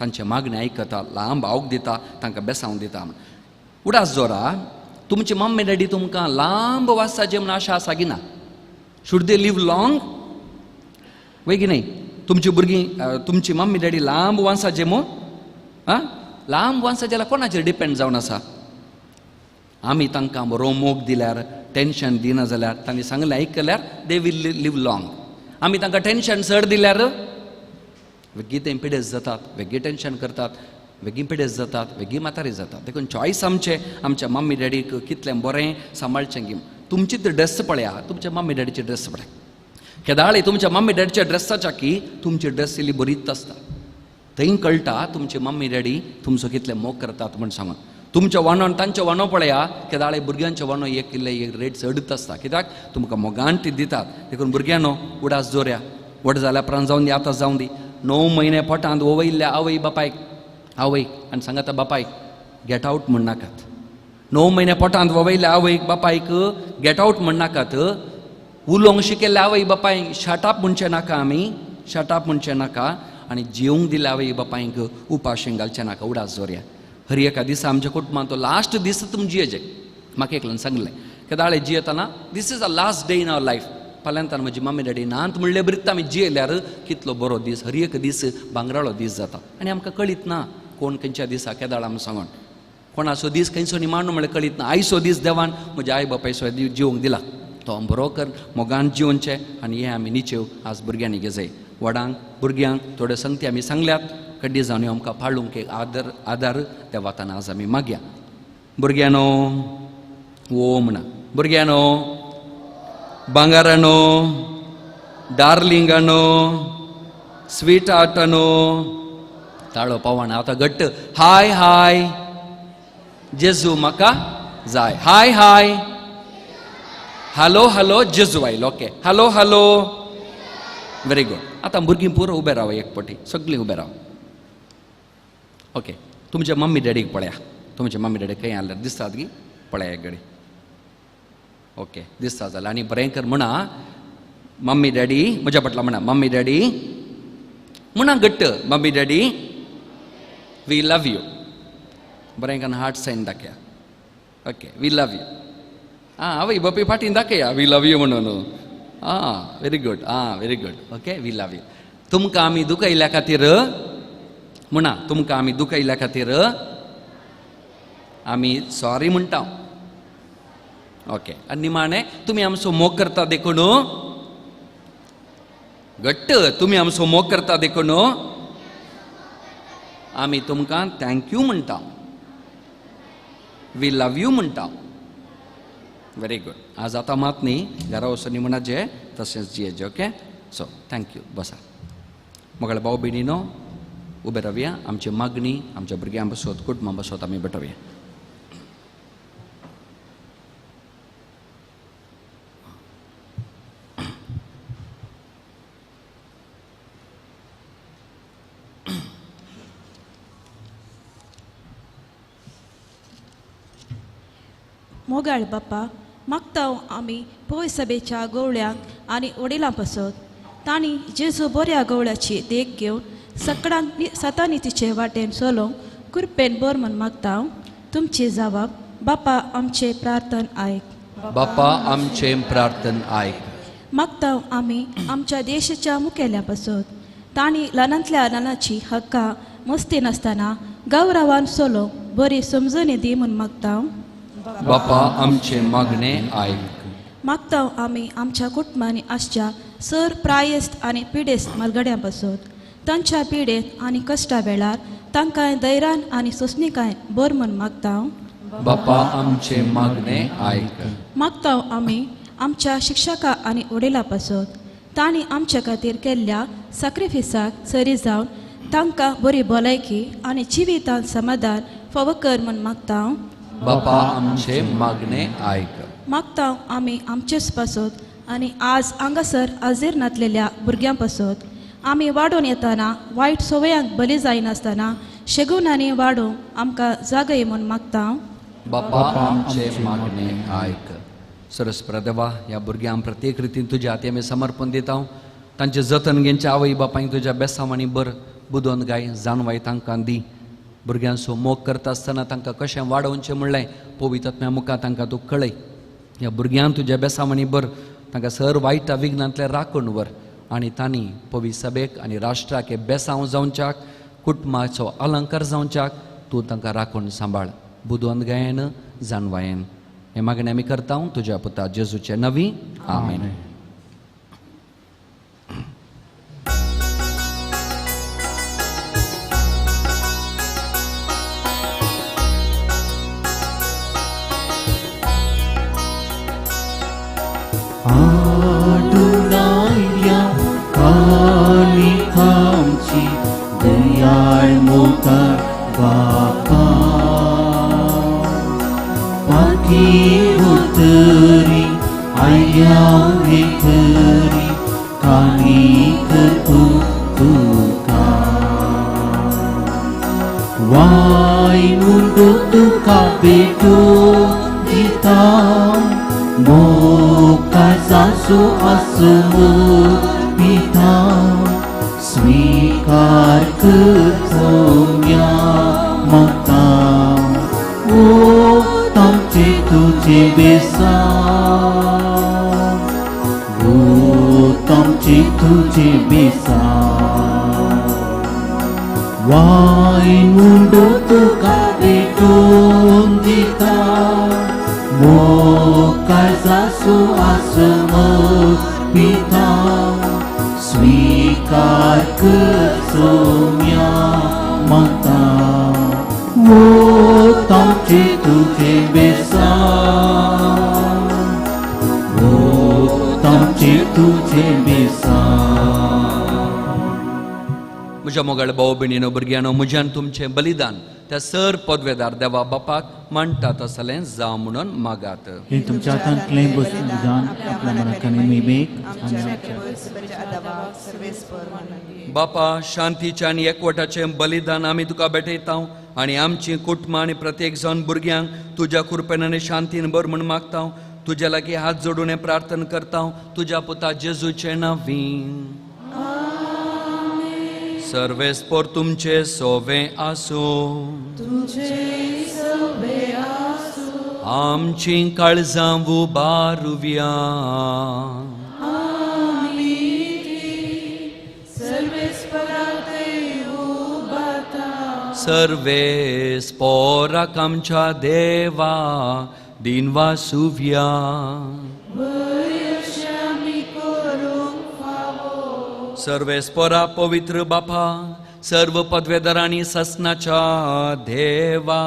तांचे मागणें आयकता लांब आवक दिता तांकां बेसांव दिता उडास जोरा तुमची मम्मी डॅडी तुमकां लांब वासाचे म्हूण आशा आसा की ना शूड दे लिव लाँग वय की न्ही तुमची भुरगीं तुमची मम्मी डॅडी लांब वासाचे म्हूण लांब वासा जाल्यार कोणाचेर डिपेंड जावन आसा आमी तांकां बरो मोग दिल्यार टेन्शन दिना जाल्यार तांणी सांगलें आयकल्यार दे वील लिव लाँग आमी तांकां टेन्शन चड दिल्यार वेगळी ते पिडेस्त जातात वेगळी टेन्शन करतात वेगळी पिडेस्त जातात वेगळी म्हातारी जातात देखून चॉयस आमच्या मम्मी डॅडीक कितलें बरें सांबाळचें गी तुमची ड्रेस पळया तुमच्या मम्मी डॅडीची ड्रेस पळय केदाळे तुमच्या मम्मी डॅडीच्या ड्रेसाच्या की तुमची ड्रेस इल्ली बरीच आसता थंय कळटा तुमचे मम्मी डॅडी तुमचो कितले मोग करतात म्हूण सांगून तुमच्या वणोन तांचे वणो पळया केदाळे भुरग्यांचे वणो एक रेट चडत आसता कित्याक तुमकां मोगान ती दितात देखून भुरग्यांनो उडास जोऱ्या व्हड जाल्या उपरांत जावन दी आतां जावन दी 9 म्हयने पोटांत वयल्ल्या आवय बापायक आवयक आनी सांगाता बापायक गेट आवट म्हण नाकात 9 म्हयने पोटांत वयल्या आवयक बापायक गेट आवट म्हण नाकात उलोवंक शिकयल्ल्या आवय बापायक शटअप म्हणचें नाका आमी शटअप म्हणचें नाका आनी जेवंक दिल्या आवय बापायक उपाशें घालचें नाका उडास जोऱ्या हर एका दिसा आमच्या कुटुंबांत तो लास्ट दीस तुमी जियेचे म्हाका एकल्यान सांगलें केदाळे जियेतना this is a last day in our life फाल्यांतान म्हजी मम्मी डॅडी नांत म्हणले बरीत आमी जियेल्यार कितलो बरो दीस हर एक दीस भांगराळो दीस जाता आनी आमकां कळीत ना कोण खंयच्या दिसा केदाळ आमी सांगून कोणाचो दीस खंयचो निमाणो म्हळ्यार कळीत ना आयचो दीस देवान म्हज्या आई बापायचो जिवंक दिला तो बरो कर मोगान जिवनचें आनी हें आमी निचेव आज भुरग्यांनी घेजय वडांक भुरग्यांक थोड्यो संगती आमी सांगल्यात कड्डी जावन आमकां पाळूंक एक आदार त्या वातान आज आमी मागया भुरग्यानो ओ म्हणा भुरग्यानो भांगारानो डार्लिंगानो स्वीट आर्टानो ताळो पावना आतां घट्ट हाय हाय जेजू म्हाका जाय हाय हाय हॅलो हॅलो जेजू आयलो okay hello hello very good आतां भुरगीं पुरो उबे राव एक पटी सगळीं उबे राव ओके तुमच्या मम्मी डॅडीक पळया तुमचे मम्मी डॅडी खंय आल्यार दिसतात की पळया एक घडी ओके दिसता जाल्यार आनी बरें कर म्हणा मम्मी डॅडी म्हज्या फाटल्यान म्हणा मम्मी डॅडी म्हणा घट्ट mummy daddy we love you बरें करून हार्ट सायन दाखया ओके वी लव यू आवय बापी फाटीन दाखया वी लव यू म्हणून very good very good okay we love you तुमकां आमी दुखयल्या खातीर म्हणा तुमकां आमी दुखयल्या खातीर आमी सॉरी म्हणटा ओके आनी निमाणें तुमी आमचो मोग करता देखून घट्ट तुमी आमचो मोग करता देखून आमी तुमकां थँक्यू म्हणटा वी लव यू म्हणटा व्हेरी गुड आज आतां मात न्ही घरा वचून निमणाचे तशेंच जियेचे ओके सो थँक्यू बसा मोगळे भाव भयणीनो उबे रावया आमची मागणी आमच्या भुरग्यां बसोत कुटुंबां बसोत आमी भेटोवया मोगाळ बाप्पा मागता आमी पय सभेच्या गवळ्यांक आनी वडिलां बसत तांणी जेजू बऱ्या गवळ्याची देख घेवन सकाळांक सतानितीचे वाटेन चलोवंक कृपेन बर म्हण मागता तुमची जबाब बाप्पा आमचे प्रार्थन आयक बाप्पा आमचे प्रार्थन आयक मागता आमी आमच्या देशाच्या मुखेल्या बसत तांणी ल्हानांतल्या ल्हानाची हक्कां मस्ती नासतना गौरवान चलोवंक बरी समजणी दी म्हण मागता बाप्पा आमचे मागणे आयक मागता आमी आमच्या कुटुंबांनी आसच्या सर प्रायस्त आनी पिडेस्त मलगड्यां बसत तांच्या पिडेत आनी कश्टा वेळार तांकां धैर्यान आनी सोंसणीकाय बर म्हण मागता बाप्पा आमचे मागणे आयक मागता आमी आमच्या शिक्षकां आनी वडिलां बसत तांणी आमचे खातीर केल्ल्या सॅक्रिफिसाक सरी जावन तांकां बरी भलायकी आनी जिवितांत समाधान फावो कर म्हण मागता बाप्पा आमचे मागणे आयक मागता आमी आमचेच बसत आनी आज हांगासर हाजीर नातलेल्या भुरग्यां बसत आमी वाडोवन येतना वायट सवयांक बली जायनासतना शेगून आनी वाडोवंक आमकां जागय म्हूण मागता बापा आमचे मागणे ऐक. सरस्पर देवा, ह्या भुरग्यांक प्रत्येक रितीन तुज्या हाती आमी समर्पण दिता. तांचे जतन घेवचे आवय बापायक तुज्या बेसांवांनी बर बुदोवन गाय जाणवाय तांकां दी. भुरग्यांचो मोग करता आसतना तांकां कशें वाडोवचें म्हणलें पवित्र आत्म्या मुखार तांकां तूं कळय. ह्या भुरग्यांक तुज्या बेसांवांनी बर तांकां सर वायटा विघ्नांतले राखून व्हर आनी तांणी पवित्र सभेक आनी राष्ट्राक हे बेसांव जावच्याक कुटुंबाचो अलंकार जावच्याक तूं तांकां राखून सांबाळ. बुदोवन गायन जाणवायेन हे मागणें आमी करता तुज्या पुता जेजूचे नवी. आमेन. आडुनाया कालिका आमची दयाळ मोकार बापा. पाखी उतरी आया विखरी कालिक तुका. वाय मुंडो तुका बेटो दिता मोकाजासो आसमोपिता. स्वीकार करतो म्या म्हाका ओ तांचे तुजे बेसांव. ओ तांचे तुजे बेसांव. वाय मुंडो तुका भेटून दिता मोकाजासो आसमोपिता. स्वीकार करचो म्या म्हाका ओ तांचे तुजे बेसांव. ओ तांचे तुजे बेसांव. म्हज्या मोगाळ भाव भयणीनो भुरग्यानो, म्हज्यान तुमचें बलिदान त्या सर पदवेदार देवा बापाक मांडटात असलें जावं म्हणून मागात. हे तुमच्या हातांतलें बलिदान आपल्या मनांतल्यान मेमेक आनी बापा, शांतीचें आनी एकवटाचें बलिदान आमी तुका भेटयता आनी आमचीं कुटुंबां आनी प्रत्येक जावन भुरग्यांक तुज्या कृपेन आनी शांतीन बर म्हूण मागता. तुज्या लागीं हात जोडून हें प्रार्थना करता तुज्या पुता जेजूचे नांवी. सर्वेस्पोर तुमचे सोवे आसो. आमची काळजां उबारुव्या. सर्वेस्पोराक आमच्या देवा दिनवासुव्या. सर्वेस्पोरा पवित्र बापा, सर्व पदवेदारांनी ससनाच्या देवा,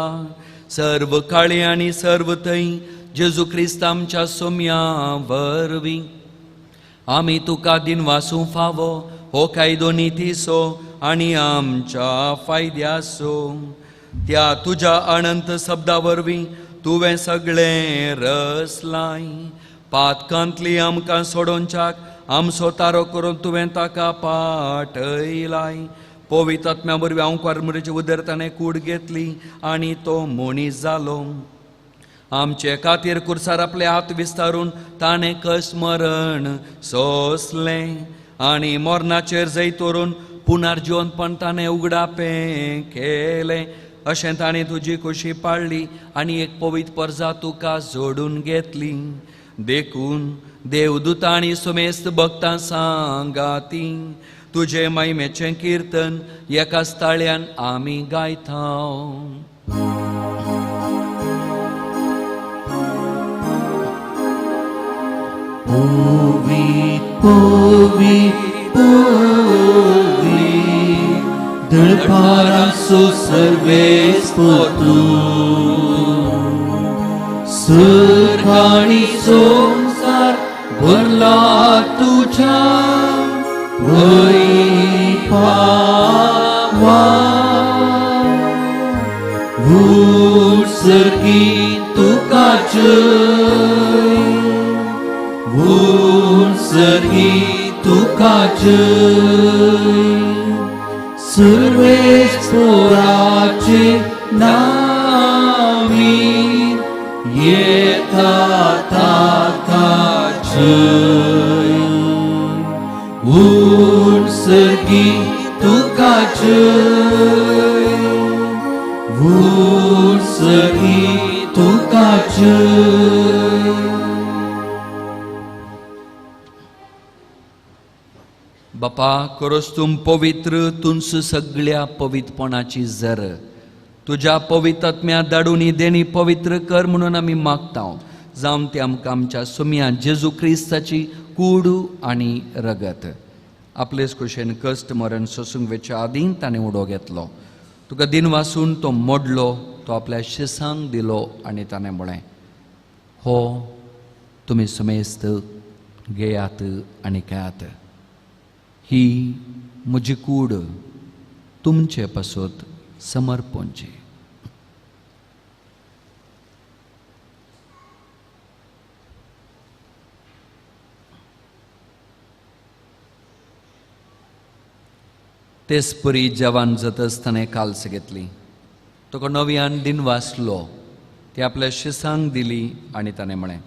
सर्व काळी आनी सर्व थंय जेजू क्रिस्त आमच्या सोम्या वरवीं आमी तुका दिनवासू फावो हो कायदो नितीसो आनी आमच्या फायद्यासो. त्या तुज्या अनंत शब्दा वरवीं तुवें सगळें रचलाय. पातकांतली आमकां सोडोवच्याक आमचो तारो करून तुवें ताका पाठयलाय. पवित्र आत्म्या वरवीं हांव कर्मरेची उदरताणे कूड घेतली आनी तो मनीस जालो. आमचे खातीर कुर्सार आपले हात विस्तारून ताणें कश्ट मरण सोंसलें आनी मरणाचेर जैतोरून पुनर्जीवनपण ताणें उगडापें केलें. अशें ताणें तुजी खोशी पाळ्ळी आनी एक पवित्र परजा तुका जोडून घेतली. देखून देवदूत आनी सुमेस्त भक्तां सांगाती तुजे महिमेचें कीर्तन एकाच ताळ्यान आमी गायता. Povi, povi, povi, dălparaso Sarves पोतू. सरकाणी संसार भरला तुझ्या वैभवा. उत्सर्गी तुका जय, उत्सर्गी तुका जय. सर्वेस्पोराचे नावी येता ताका जय उर्सगी तुका जय उर्सगी तुका जय. बापा करोस तुम पवित्र तुंस सगळ्या पवित्रपणाची जर तुझ्या पवित्रात्म्या धाडून देणी पवित्र कर म्हणून आमी मागता. जावन ते आमकां आमच्या सुम्या जेजू क्रिस्ताची कूड आनी रगत आपलेच कुशेन कश्ट मरण सोसूंक वेच्या आदीं ताणें उडो घेतलो. तुका दिन वासून तो मोडलो तो आपल्या शिसांक दिलो आनी ताणें म्हळें हो तुमी समेस्त घेयात आनी खायात. ही म्हजी कूड तुमचे पासत समर्पणची. तेच परी जवान जात आसतना काल्स घेतली. तुका नव्यान दिन वाचलो ती आपल्या शिसांक दिली आनी ताणें म्हळें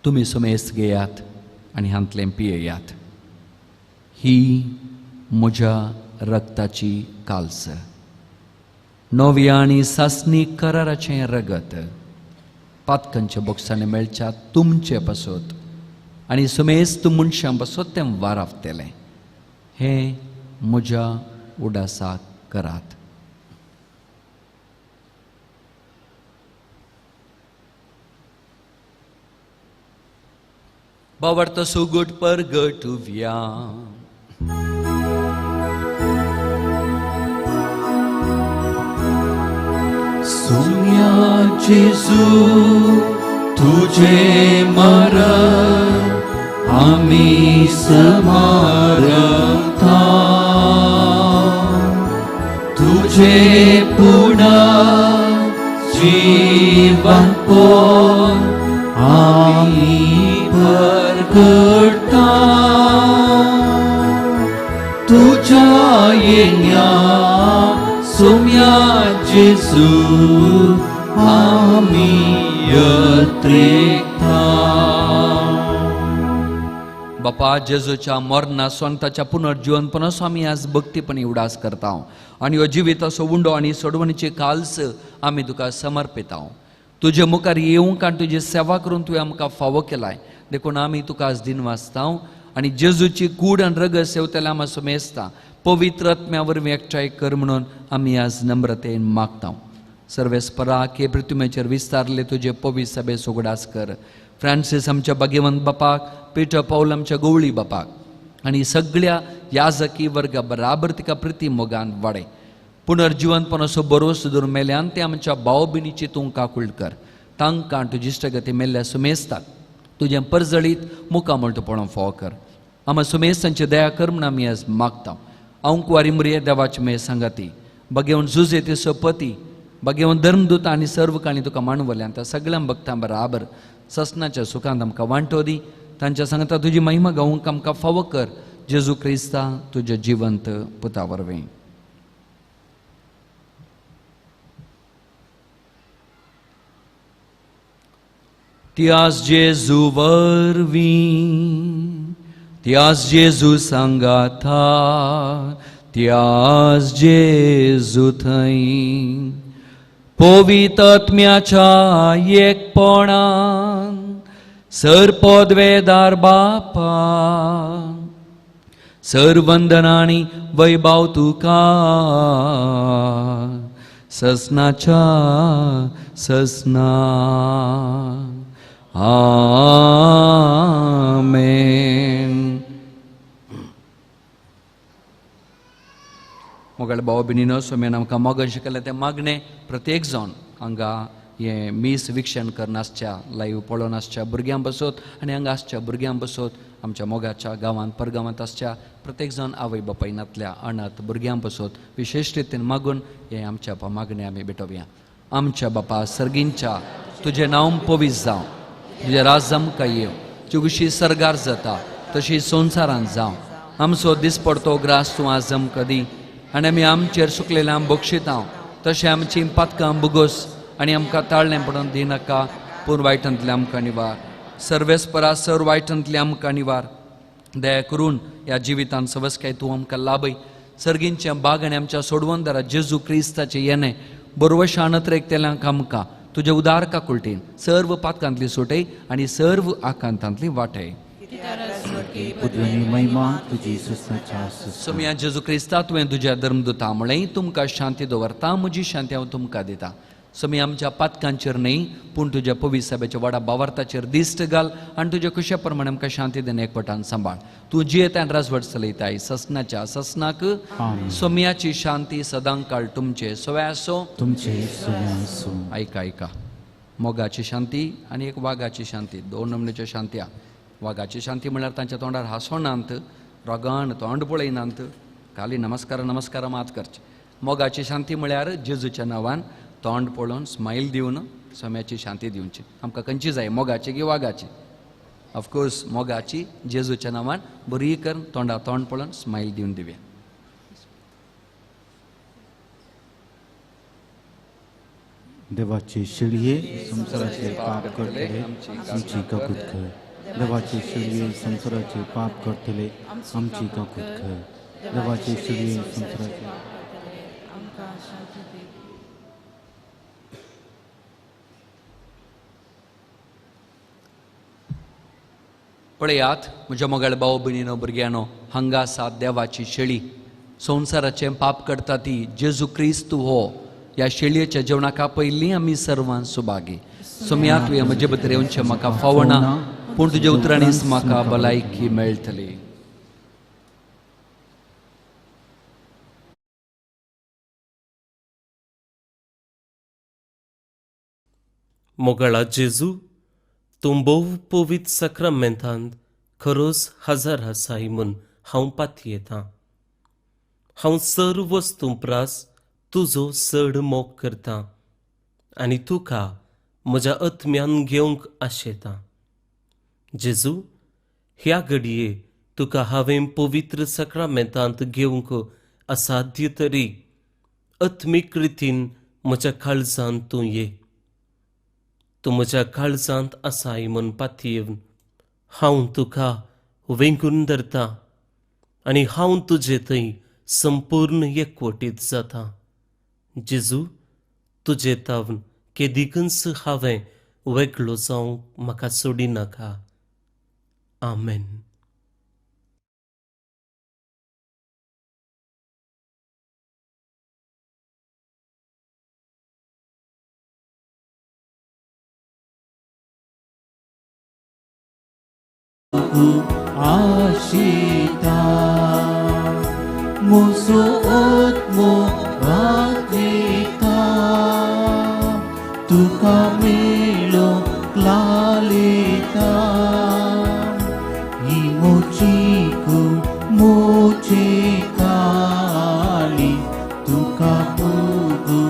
तुमी समेस्त घेयात आनी हांतलें पियेयात. ही म्हज्या रक्ताची काल्स नव्या आनी सासणी कराराचें रगत पातकांच्या बॉक्सांनी मेळच्या तुमचे पासत आनी समेस्त मनशां पासत तें वारावतलें. हें म्हज्या उडासाक करात. बावरतो सुगूट परगटुव्या सुम्या जेजू तुझे मरण आमी समारंभता तुझे पुनः जीवनपण आमी परगटता. तुझ्या येण्या सुम्या जेजू आमी यत्रेकता. बापा जेजूच्या मरणासून ताच्या पुनर्जीवनपणासून आमी आज भक्तीपणी उडास करता आनी हो जिवीत असो उंडो आनी सोडवणीची काल्स आमी तुका समर्पिता. तुजे मुखार येवंक आनी तुजी सेवा करून तुवें आमकां फावो केलाय देखून आमी तुका आज दिन वाचता आनी जेजूची कूड आनी रगत सेवतले आमी समेजता. पवित्र आत्म्या वरवीं एकठांय कर म्हणून आमी आज नम्रतेन मागता. सर्वेस्पराक हे पृथ्वीचेर विस्तारले तुजे पवित्र सभे उगडास कर. फ्रांसीस आमच्या भाग्यवंत बापाक पिटर पौल आमच्या गवळी बापाक आनी सगळ्या याजकी वर्गा बराबर तिका प्रिती मोगान वाडय. पुनर्जीवनपण असो बरोस धरून मेल्यान ते आमच्या भाव भयणीची तूं काकूळ कर. तांकां तुजी इश्टगती मेल्ल्या सुमेस्ताक तुजें परजळीत मुखामळटपणां फावो कर. आमी सुमेस्तांची दया कर म्हूण आमी आज मागता. हांव कुंवारी मुरये देवाची मे सांगाती भाग्यवन झुजे तिचो पती भाग्यवन धर्मदूत आनी सर्व काणी तुका मानवल्यान त्या सगळ्या भक्तां बराबर ससनाच्या सुखांत आमकां वांटो दी. तांच्या सांगता तुजी महिमा गावूंक आमकां फावो कर. जेजू क्रिस्ता तुजे जिवंत पुता वरवीं. त्याच जेजू वरवीं त्याच जेजू सांगाता त्याच जेजू थंय पवित्र आत्म्याच्या एकपणान सरपदवेदार बापा सरवंदनानी वैभव तुका ससनाच्या ससना आमेन. मोगळ भाव भयणीनो सोमेन आमकां मोगन शिकयलें तें मागणें प्रत्येक जावन हांगा हें मीस विक्षण करनासच्या लायव्ह पळोवन आसच्या भुरग्यां बसत आनी हांगा आसच्या भुरग्यां बसत आमच्या मोगाच्या गांवांत परगांवांत आसच्या प्रत्येक जावन आवय बापायनांतल्या अनाथ भुरग्यां बसत विशेश रितीन मागून हें आमच्या मागणें आमी भेटोवया. आमच्या बापा सर्गींच्या तुजें नांव पवित्र जावं तुजें राज आमकां येवं तुगशी सरगार जाता तशी संवसारांत जावं. आमचो दिसपडतो ग्रास तूं आज आमकां दी आनी आमी आमचेर सुकलेल्या बक्षितां तशें आमचीं पातकां बुगोस आनी आमकां ताळलें पडून दिनाका पूण वायटांतले आमकां निवार सर्वेस्परा सर वायटांतले आमकां निवार दया करून ह्या जिवितांत सवस्काय तूं आमकां लाभय सर्गींचें बाग आनी आमच्या सोडवंदरा जेजू क्रिस्ताचें येणें बरोबर शाणत रेखतेल्यांक आमकां तुज्या उदारका कुलटेन सर्व पातकांतली सुटय आनी सर्व आकांतांतली वाटय पुतळ्यानी महिमा तुजी सुस्नाच्या सुस्ना सोम्या जेजू क्रिस्ता तुवें तुज्या धर्मदुता म्हळें तुमकां शांती दवरता म्हजी शांती हांव तुमकां दिता सोमी आमच्या पातकांचेर न्ही पूण तुज्या पवित्र सभेच्या व्हडा बावार्थाचेर दिश्ट घाल आनी तुज्या खुशे प्रमाणे आमकां शांती देन एकवटान सांबाळ तूं जियेता आनी राजवट चलयताय ससनाच्या ससनाक सोम्याची शांती सदांकाळ तुमचे सोव्या आसो तुमचे सोव्या आसूं ऐका मोगाची शांती आनी एक वाघाची शांती दोन नमनेच्यो शांती वाघाची शांती म्हळ्यार तांच्या तोंडार हांसोनांत रोगान तोंड पळयनांत खाली नमस्कार मात करचे मोगाची शांती म्हळ्यार जेजूच्या नांवान तोंड पळोवन स्मायल दिवन सोम्याची शांती दिवची आमकां खंयची जाय मोगाची की वाघाची ऑफकोर्स मोगाची जेजूच्या नांवान बरी करून तोंड पळोवन स्मायल दिवन दिवया देवाचे शिळये संसाराचे पाप करतले आमची काकूत कर देवाचे शिळये संसाराचे पाप करतले आमची काकूत कर देवाचे शिळये संसाराचे पळयात म्हज्या मोगाळ भाव भयणीनो भुरग्यानो हांगा आसा देवाची शेळी संवसाराचें पाप करता ती जेजू क्रिस्त हो ह्या शेळयेच्या जेवणाका पयलीं आमी सर्वांत सुभागी सोम्या तुवें म्हजे भितर येवचें म्हाका फावना पूण तुज्या उतरांनीच म्हाका भलायकी मेळटली मोगाळा जेजू तूं भोव पवित्र सक्रामेंतांत खरोच हजर आसाय म्हूण हांव पातयेतां हांव सर्व वस्तू प्रास तुजो चड मोग करतां आनी तुका म्हज्या आत्म्यान घेवंक आशेतां जेजू ह्या घडये तुका हांवें पवित्र सक्रामेंतांत घेवंक असाध्य तरी आत्मीक रितीन म्हज्या काळजांत तूं ये तूं म्हज्या काळजांत आसाय म्हूण पातयेवन हांव तुका वेंगून धरतां आनी हांव तुजे थंय संपूर्ण एकवटीत जाता जेजू तुजे तावन केदिकच हांवें वेगळो जावंक म्हाका सोडिनाका आमेन आशिता मुसो आत्मो वाग्देता तुका मेळो क्लालेता ही मोचीकू मोचे काली तुका पोगू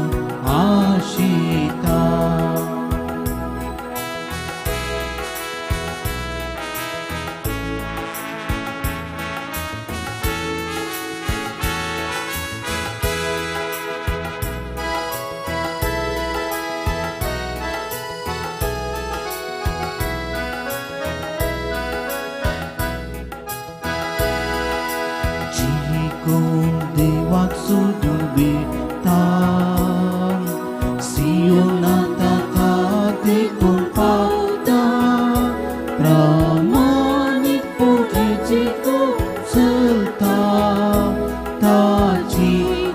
आशिता देवाक सोडून बेता सियोनाता देखून पावता प्रामाणीक पोटेचे तो चलता ताची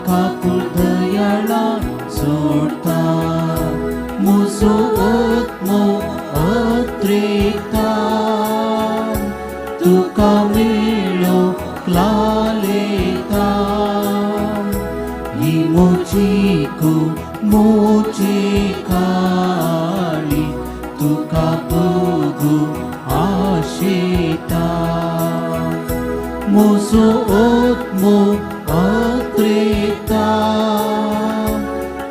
काकूळ दयाळा सोडता म्हजो आत्मो अत्रेता तुका मेळो क्लालेता ही मोचीकू मोचे काळी तुका पोगू आशेता म्हजो आत्मो अत्रेता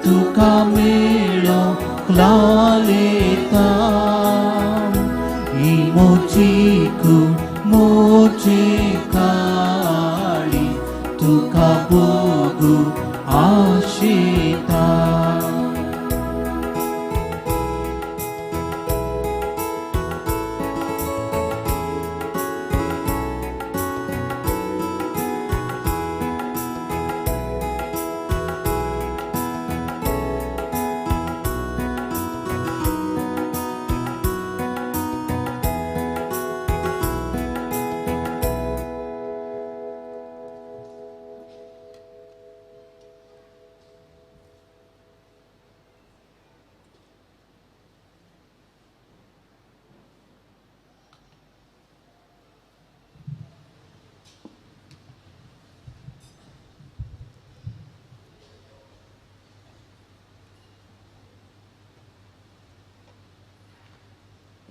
तुका मेळो क्लालेता ही मोचीकू मोचे काळी तुका पोगू आशेता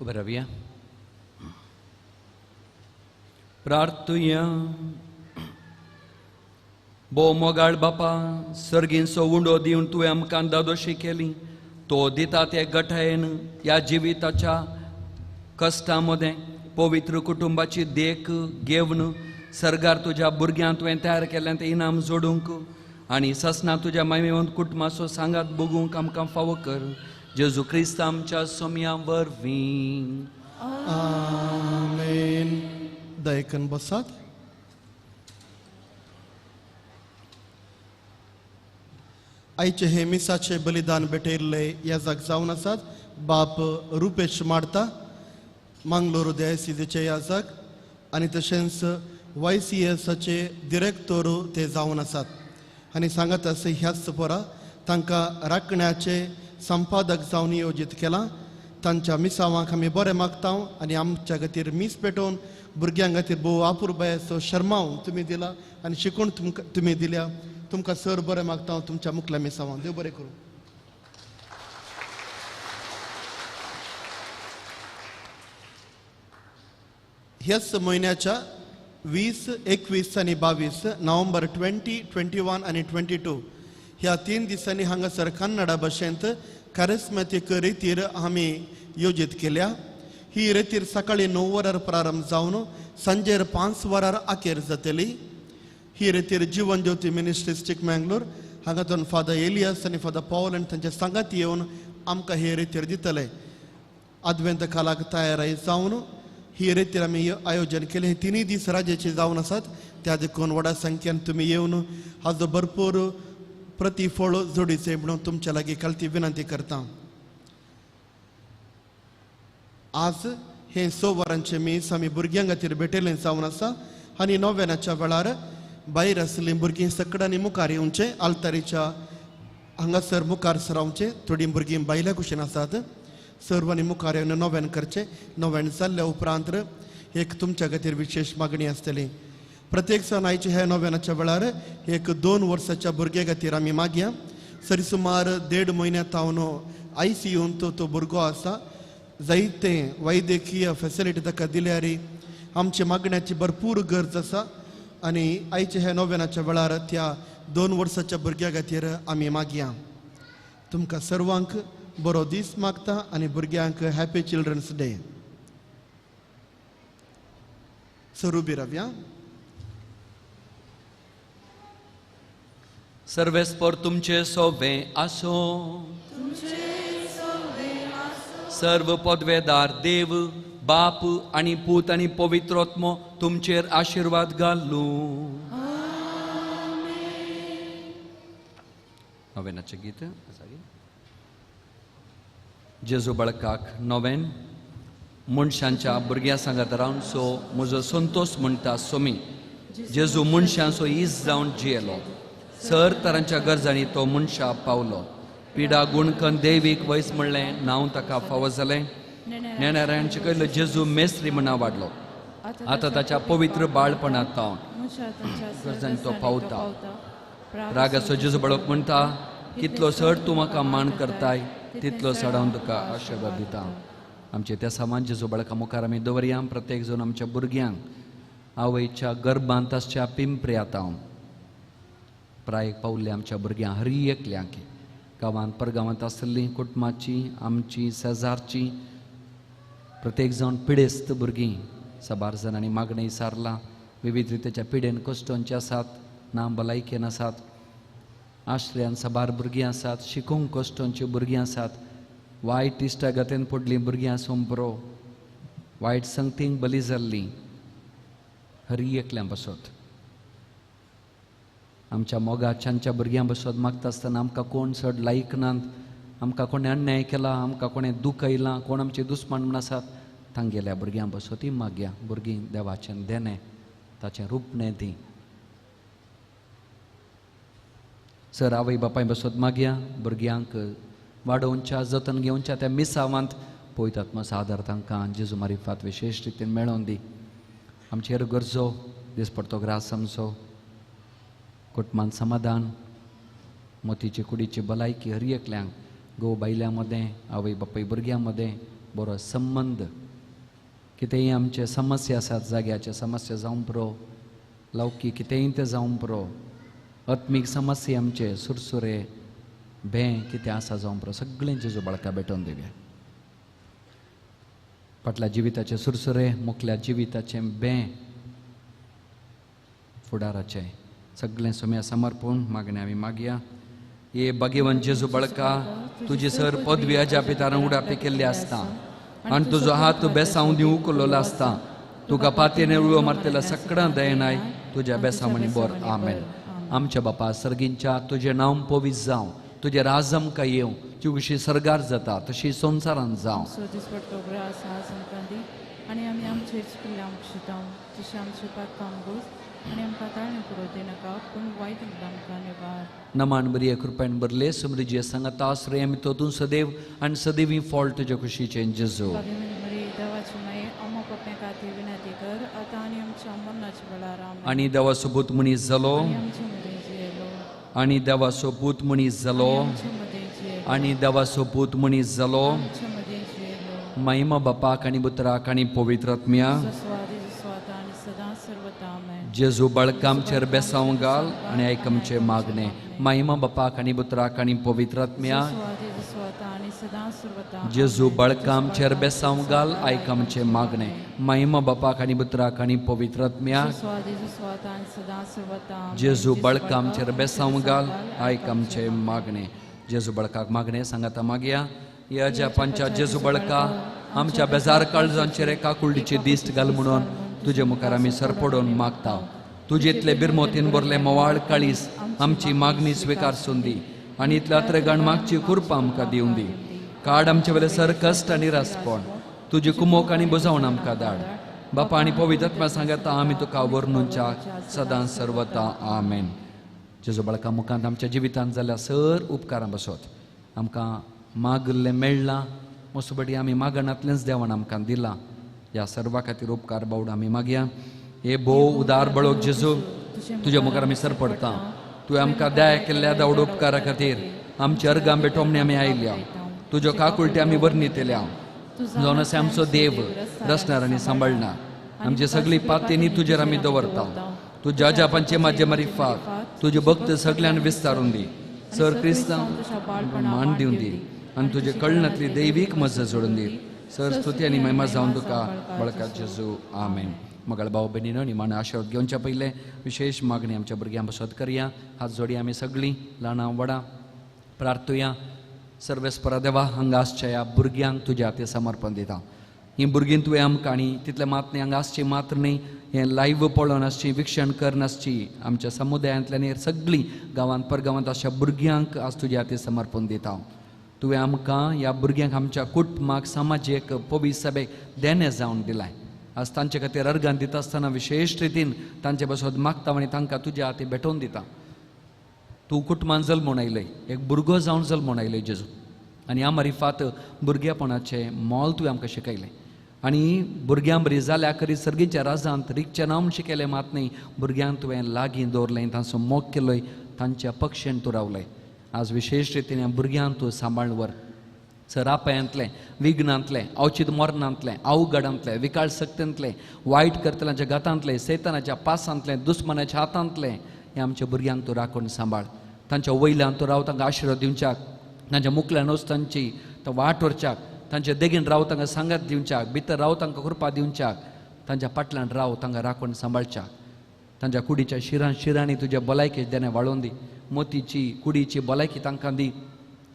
उभे रावया. प्रार्थुया. बो मोगाळ बापा, सर्गींचो उंडो दिवन तुवें आमकां दादोशी केली. तो दिता ते गठायेन ह्या जिविताच्या कश्टांमध्ये पवित्र कुटुंबाची देख घेवन सर्गार तुज्या भुरग्यांक तुवें तयार केल्लें तें इनाम जोडूंक आनी ससना तुज्या महिमेवंत कुटुंबाचो सांगात भोगूंक आमकां फावो कर. जेजू क्रिस्त आमच्या सोम्या वरवीं. आमेन. दयकन बसात. आयचे हे मिसाचे बलिदान भेटयल्ले ह्या जाग जावन आसात. बाप रुपेश माडता मंगलोर दयासिदेचे याजक आनी तशेंच YCSचे डिरेक्टर ते जावन आसात आनी सांगत आसा ह्याच पोरा तांकां राखण्याचे संपादक जावन नियोजीत केला. तांच्या मिसावांक आमी बरें मागता आनी आमच्या खातीर मीस पेटोवन भुरग्यां खातीर भोव आपुरबायेचो शर्माव तुमी दिला आनी शिकूण तुमी दिल्या. तुमकां सर बरें मागता तुमच्या मुखल्या मिसावांक. देव बरें करूं. ह्याच म्हयन्याच्या 20, 21 आनी 22 नोव्हेंबर 20, 21 आनी 22 ह्या 3 दिसांनी हांगासर कन्नडा भाशेंत कॅरिस्मॅटीक रितीर आमी योजीत केल्या. ही रितीर सकाळी 9 वरार प्रारंभ जावन सांजेर 5 वरार अखेर जातली. ही रितीर Jeevan Jyoti ministries Chikmagalur हांगातून father alias आनी फादर पॉल आनी तांचे सांगात येवन आमकां हे रितीर दितले. अद्वेंत कालाक तयारी जावन ही रितीर आमी आयोजन केले. हे 3 दीस राजेचे जावन आसात. त्या देखून व्हडा संख्येन तुमी येवन हाजो भरपूर प्रतिफळ जोडीचे म्हणून तुमच्या लागीं कळती विनंती करता. आज हे 6 वरांचे मीस आमी भुरग्यां खातीर भेटयल्लें जावन आसा आनी 9 वेळार भायर आसलीं भुरगीं सकडांनी मुखार येवचे. आल्तारीच्या हांगासर मुखार रावचे. थोडीं भुरगीं भायल्या कुशीन आसात. सर्वांनी मुखार येवन 9 करचे. 9 जाल्ल्या उपरांत एक तुमच्या खातीर विशेष मागणी आसतली. प्रत्येक जाण आयचे ह्या 9 वेळार एक 2 वर्साच्या भुरगे खातीर आमी मागया. सरिसुमार 1.5 म्हयन्यांतावन ICUंत तो भुरगो आसा. जायते वैद्यकीय फॅसिलिटी ताका दिल्यार आमचे मागण्याची भरपूर गरज आसा आनी आयचे ह्या 9 वेळार त्या 2 वर्साच्या भुरग्या खातीर आमी मागया. तुमकां सर्वांक बरो दीस मागता आनी भुरग्यांक हॅपी चिल्ड्रन्स डे. सरुबी रावया. सर्वेस्पर तुमचे सोवे आसो. सर्व पदवेदार देव बाप आणि पूत आणि पवित्रोत्मो तुमचेर आशीर्वाद घालू. नवेनाचे गीत जेजू बळकाक 9 मनशांच्या भुरग्यां सांगात रावन सो म्हजो संतोष म्हणटा सोमी. जेजू मनशांचो इज जावन जियेलो. सर तरांच्या गरजांनी तो मनशा पावलो. पिडा गुणकन दैवीक वयस म्हणलें नांव ताका फावो जालें. नेणाऱ्यान शिकयलो जेजू मेस्त्री म्हणा वाडलो. आतां ताच्या पवित्र बाळपणांत तावन गरजांनी तो पावता. रागाचो जेजू बाळक म्हणटा कितलो सड तूं म्हाका मान करताय तितलो सड हांव तुका आशिर्वाद दिता. आमचे त्या सामान जेजू बाळका मुखार आमी दवरया. प्रत्येक जण आमच्या भुरग्यांक आवयच्या गर्भांत आसच्या पिंपऱ्यांत प्रायेक पावल्ल्या आमच्या भुरग्यांक हरी एकल्यांक गांवांत परगांवांत आसली कुटुंबाची आमची शेजारची प्रत्येक जाण पिडेस्त भुरगीं साबार जाणांनी मागणी सारला. विविध रितीच्या पिडेन कश्टांचे आसात. ना भलायकेन आसात. आश्रयान साबार भुरगीं आसात. शिकूंक कश्टांची भुरगीं आसात. वायट इश्टागतेन पडलीं भुरगीं आसूं बरो वायट संगतींक बली जाल्लीं हरी एकल्यां बसत आमच्या मोगाच्यांच्या भुरग्यां बसत मागता आसतना आमकां कोण चड लायक नात. आमकां कोणें अन्याय केला. आमकां कोणें दूख आयलां. कोण आमचे दुस्मान म्हण आसात तांगेल्या भुरग्यां बसत ही मागया. भुरगीं देवाचें देणें ताचें रूपणें दी. सर आवय बापाय बसत मागया. भुरग्यांक वाडोवच्या जतन घेवच्या त्या मिसावांत पळयत आत्मस आदार तांकां जेजू मारिफात विशेश रितीन मेळोवन दी. आमचेर गरजो दिसपडतो ग्रास आमचो कुटुंबांत समाधान मोतीची कुडीची भलायकी हर एकल्यांक घोव बायल्यां मदें आवय बापाय भुरग्यां मदें बरो संबंध कितेंय आमचे समस्या आसात जाग्याचे समस्या जावं पुरो लौकीक कितेंय ते जावं पुरो आत्मीक समस्या आमचे सुरसुरे भें कितें आसा जावं पुरो सगळें जेजू बाळका भेटोवन दिवया फाटल्या जिविताचे सुरसुरे मुखल्या जिविताचे भें फुडाराचे सगळें सुम्या समर्पून मागणें आमी मागया ये भगीवन जेजू बाळका तुजी सर पदवी अजा पितारान उडापी केल्ली आसता आनी तुजो हात बेसांव दिवं उखललो आसता तुका पातयेन उळो मारतेल्या सगळ्यां दयेनाय तुज्या बेसावणी बोर आमेन आमच्या बापा सर्गींच्या तुजें नांव पवित्र जावं तुजें राज आमकां येवं तूं कशी सरगार जाता तशी संवसारांत जावं आनी आमी आमचे इश्टिल्ले आमकां शिताव तशें आमचे पाक काम गोस आनी आमकां ताळणे करूं दिनाका पूण वायट आमकां निवार नमान बरी कृपेन बरले समृद्धी सांगता आश्रय आमी तो तूं सदैव आनी सदैवी फॉल तुजे कुशीचे जेजू मरी देवाची माये अम्मा पप्पे खातीर विनंती कर आतां आनी आमच्या मरणाच्या वेळार आमेन आनी देवाचो पूत मनीस जालो आमचे मदें जियेलो आनी देवाचो पूत मनीस जालो आमचे मदें जियेलो आनी देवाचो पूत मनीस जालो आमचे मदें जियेलो महिमा बापाक आनी पुत्राक आनी पवित्र आत्म्या स्वादी स्वाता आनी सदां सर्वता आमेन जेजू बाळका आमचेर बेसांव घाल आनी आयक आमचे मागणे महिमा बापाक आनी पुत्राक आनी पवित्र आत्म्या स्वादी स्वाता आनी सदां सर्वता जेजू बाळका आमचेर बेसांव घाल आयक आमचे मागणे महिमा बापाक आनी पुत्राक आनी पवित्र आत्म्या स्वादी स्वाता आनी सदां सर्वता आमेन जेजू बाळका आमचेर बेसांव घाल आयक आमचे मागणे जेजू बाळकाक मागणे सांगाता मागया या पंचा जेजू बाळका आमच्या बेजार काळजांचेर एका कुळडीचे दिश्ट घाल म्हणून तुजे मुखार आमी सरपडोवन मागता तुजे इतले बिरमोतीन बरले मोवाळ काळीस आमची मागणी स्विकारसून दी आनी इतल्या अत्रेगण मागची कुर्पा आमकां दिवन दी काड आमचे वेले सर कश्ट आनी रासपण तुजी कुमोक आनी बुजावण आमकां धाड बापा आनी पवित्र आत्म्या सांगता आमी तुका वर्णुच्या सदां सर्वता आमेन जेजू बाळका मुखांत आमच्या जिवितांत जाल्या सर उपकारां बसत आमकां मागल्लें मेळ्ळां मसुबडी आमी मागणांतलेंच देवान आमकां दिलां ह्या सर्वा खातीर उपकार बावड आमी मागया हे भोव उदार बळोक जेजू तुज्या मुखार आमी सरपडटा तुवें आमकां दया केल्ल्या दावड उपकारा खातीर आमची अर्गां भेटोवणी आमी आयल्या तुज्यो काकुळटी आमी वर्णितल्या जावन अशें आमचो देव रचणार आनी सांबाळणार आमची सगळी पातेनी तुजेर आमी दवरता तुज्या जापांचे माध्यमारी फाक तुजे भक्त सगळ्यान विस्तारून दी सर क्रिस्तांव मान दिवन दी आनी तुजे कळणांतली दैवीक मजा जोडून दी सर स्तुती आनी महिमा जावन तुका बळका जेजू आमेन मगळ भाव भयणीनो निमाणे आशिर्वाद घेवच्या पयले विशेष मागणी आमच्या भुरग्यां बसत करया हात जोडी आमी सगळीं ल्हानां व्हडां प्रार्थुया सर्वेस्परा देवा हांगा आसच्या ह्या भुरग्यांक तुज्या हाती समर्पण दिता ही भुरगीं तुवें आमकां आनी तितले मात न्ही हांगा आसची मात्र न्ही हें लायव्ह पळोवन आसची विक्षण करन आसची आमच्या समुदायांतल्यान सगळीं गांवांत परगांवांत अशा भुरग्यांक आज तुज्या हाती समर्पण दिता तुवें आमकां ह्या भुरग्यांक आमच्या कुटुंबाक समाजीक पवित्र सभेक देणे जावन दिलाय आज तांचे खातीर अर्गां दिता आसतना विशेष रितीन तांचे बसत मागता आनी तांकां तुज्या हाती भेटोवन दिता तूं कुटुंबान जल्मून आयलय एक भुरगो जावन जल्मून आयलय जेजू आनी ह्या मारिफात भुरगेपणाचें मोल तुवें आमकां शिकयलें आनी भुरग्यां बरी जाल्या करी सर्गीच्या राजांत रिकचें नांव शिकयलें मात न्ही भुरग्यांक तुवें लागीं दवरलें तांचो मोग केलोय तांच्या पक्षेन तूं रावलय आज विशेष रितीन ह्या भुरग्यांक तूं सांबाळून व्हर सरापयांतलें विघ्नांतलें अवचित मरणांतलें अवघडांतलें विकाळ सक्तींतलें वायट करतल्यांच्या गतांतलें सैतानाच्या पासांतलें दुस्मनाच्या हातांतलें हें आमच्या भुरग्यांक तूं राखून सांबाळ तांच्या वयल्यान तूं राव तांकां आशिर्वाद दिवच्याक तांच्या मुखल्यान वच तांची तो वाट व्हरच्याक तांच्या देगेन राव तांकां सांगात दिवच्याक भितर राव तांकां कृपा दिवच्याक तांच्या फाटल्यान राव तांकां राखून सांबाळच्याक तांच्या कुडीच्या शिरांनी तुज्या भलायकेचे देणे वाडोवन दी मोतीची कुडीची भलायकी तांकां दी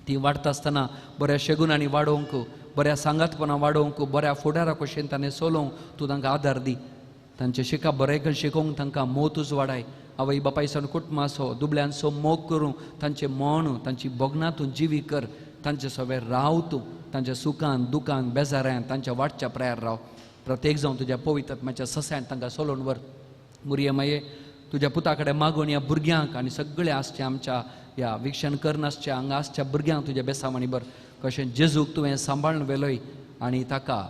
ती वाडटा आसतना बऱ्या शेगुनांनी वाडोवंक बऱ्या सांगातपणां वाडोवंक बऱ्या फुडारा कशेन ताणें चलोवंक तूं तांकां आदार दी तांचें शिका बरें शिकोवंक तांकां मोतूच वाडाय आवय बापायसान कुटुंब आसो दुबळ्यान सो मोग करूं तांचें मोण तांची बोगनां तूं जिवी कर तांचे सगळें राव तूं तांच्या सुखान दुखान बेजाऱ्यान तांच्या वाटच्या प्रयार राव प्रत्येक जावन तुज्या पवित्र आत्म्याच्या ससायन तांकां सोलोवन व्हर मुरये माये तुज्या पुता कडेन मागून ह्या भुरग्यांक आनी सगळे आसचे आमच्या ह्या विक्षण करनासच्या हांगा आसच्या भुरग्यांक तुज्या बेसावणी बर कशें जेजूक तुवें सांबाळून व्हेलोय आनी ताका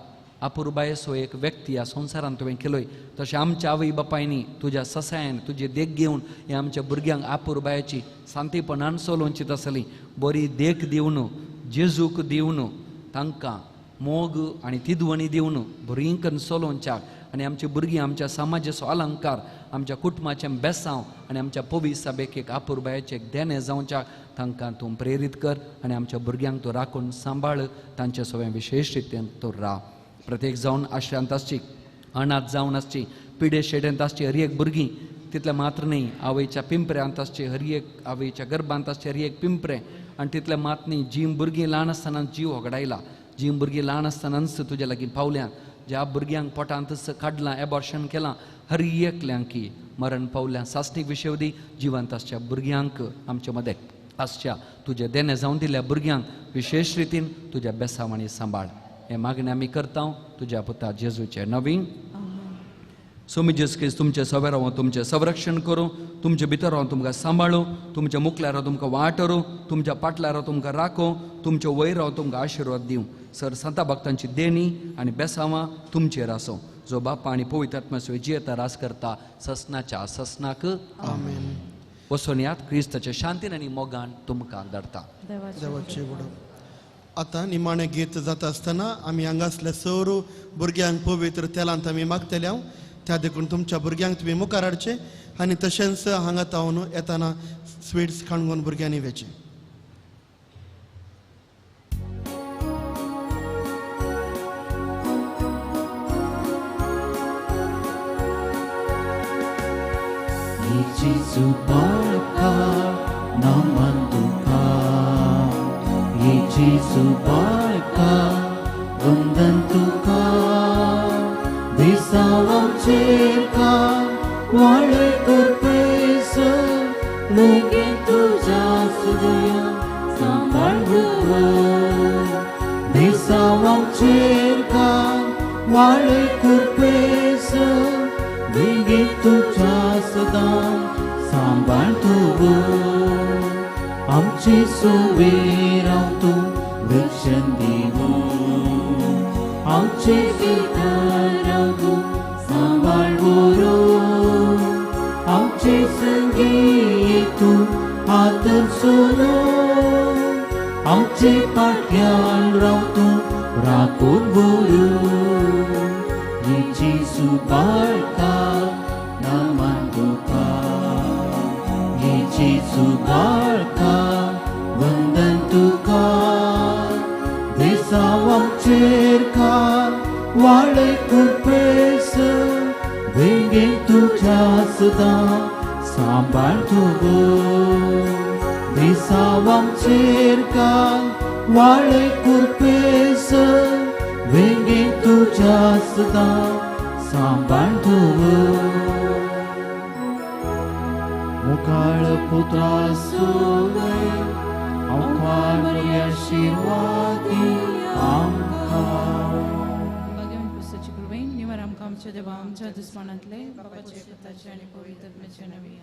अपुरबायसो एक व्यक्ती ह्या संवसारान तुवें केलोय तशें आमच्या आवय बापायनी तुज्या ससायन तुजी देख घेवन हे आमच्या भुरग्यांक अपुरबायाची शांतीपणान चलोवंची आसली बरी देख दिवन जेजूक दिवन तांकां मोग आनी तिदवणी दिवन बरी करून चलोवच्याक आनी आमची भुरगीं आमच्या समाजाचो अलंकार आमच्या कुटुंबाचें बेसांव आनी आमच्या पवित्र सभेक एक आपुरबायाचें एक देणे जावच्याक तांकां तूं प्रेरीत कर आनी आमच्या भुरग्यांक तूं राखून सांबाळ तांचे सगळें विशेश रितीन तूं राव. प्रत्येक जावन आश्रांत आसची, अनाथ जावन आसची, पिडे शेडेंत आसची हर एक भुरगीं, तितलें मात्र न्ही आवयच्या पिंपऱ्यांत आसचे हर एक आवयच्या गर्भांत आसचे हर एक पिंपरें, आनी तितलें मात न्ही जीं भुरगीं ल्हान आसतना जीव होगडायला, जीं भुरगीं ल्हान आसतनाच तुज्या लागीं पावल्यां, ज्या भुरग्यांक पोटांतच काडलां एबॉर्शन केलां हर एकल्यांक मरण पावल्यां, सासणीक विशेवदी जिवंत आसच्या भुरग्यांक आमचे मदें आसच्या तुजें देणें जावन दिल्ल्या भुरग्यांक विशेश रितीन तुज्या बेसावांनी सांबाळ. हें मागणें आमी करता तुज्या पुता जेजूचे नवीन. स्वामी जेजू क्रिस्त तुमचे सवे रावूं तुमचें संरक्षण करूं, तुमचे भितर रावूं तुमकां सांबाळूं, तुमच्या मुखल्यार राव तुमकां वाटरूं, तुमच्या पाटल्यार राव तुमकां राखो, तुमच्या वयर राव तुमकां आशिर्वाद दिवं. सर संता भक्तांची देणी आनी बेसांवां तुमचेर आसूं, जो बापा आनी पवित्र आत्म्याचो जियेता रास करता ससनाच्या ससनाक. आमेन. वचून यात क्रिस्ताच्या शांतीन आनी मोगान तुमकां धाडटा. देवाचे वडो. आता निमाणें गीत जाता आसतना आमी हांगासल्या सरू भुरग्यांक पवित्र तेलांत आमी मागतले हांव त्या देखून तुमच्या भुरग्यांक तुमी मुखार हाडचे आनी तशेंच हांगा तावन येताना स्वीट्स खाणगोन भुरग्यांनी वेचे. Yesu barka naman duka, Yesu barka vandan tuka, bisawam cerka wale kurpesa, lugin tuja sudaya sambalduva, bisawam cerka wale kurpesa, lugin tuja सदा सांभाळ तू आमची सुवेराव तू रक्षण दिवो, आमचे भितराव तू सांभाळ बरो, आमचे संगी तू आदर सोनो, आमचे पाठ्याल राव तू राखून बरो. येची बाळका naman duka, Yesu barka vandan tuka, besawam cerka wale kurpesa, venge tuja sada sambal tuvo, besawam cerka wale kurpesa, venge tuja sada sambal tuvo. मुखाळ पुत्रा सोवे अवखार आशीर्वादी आमकां. भगवान पुस्तकाची कृपेन निवार आमकां आमच्या देवा आमच्या दुस्मानांतले बापाचे पुताचे आनी पवित्र आत्म्याचे नवी.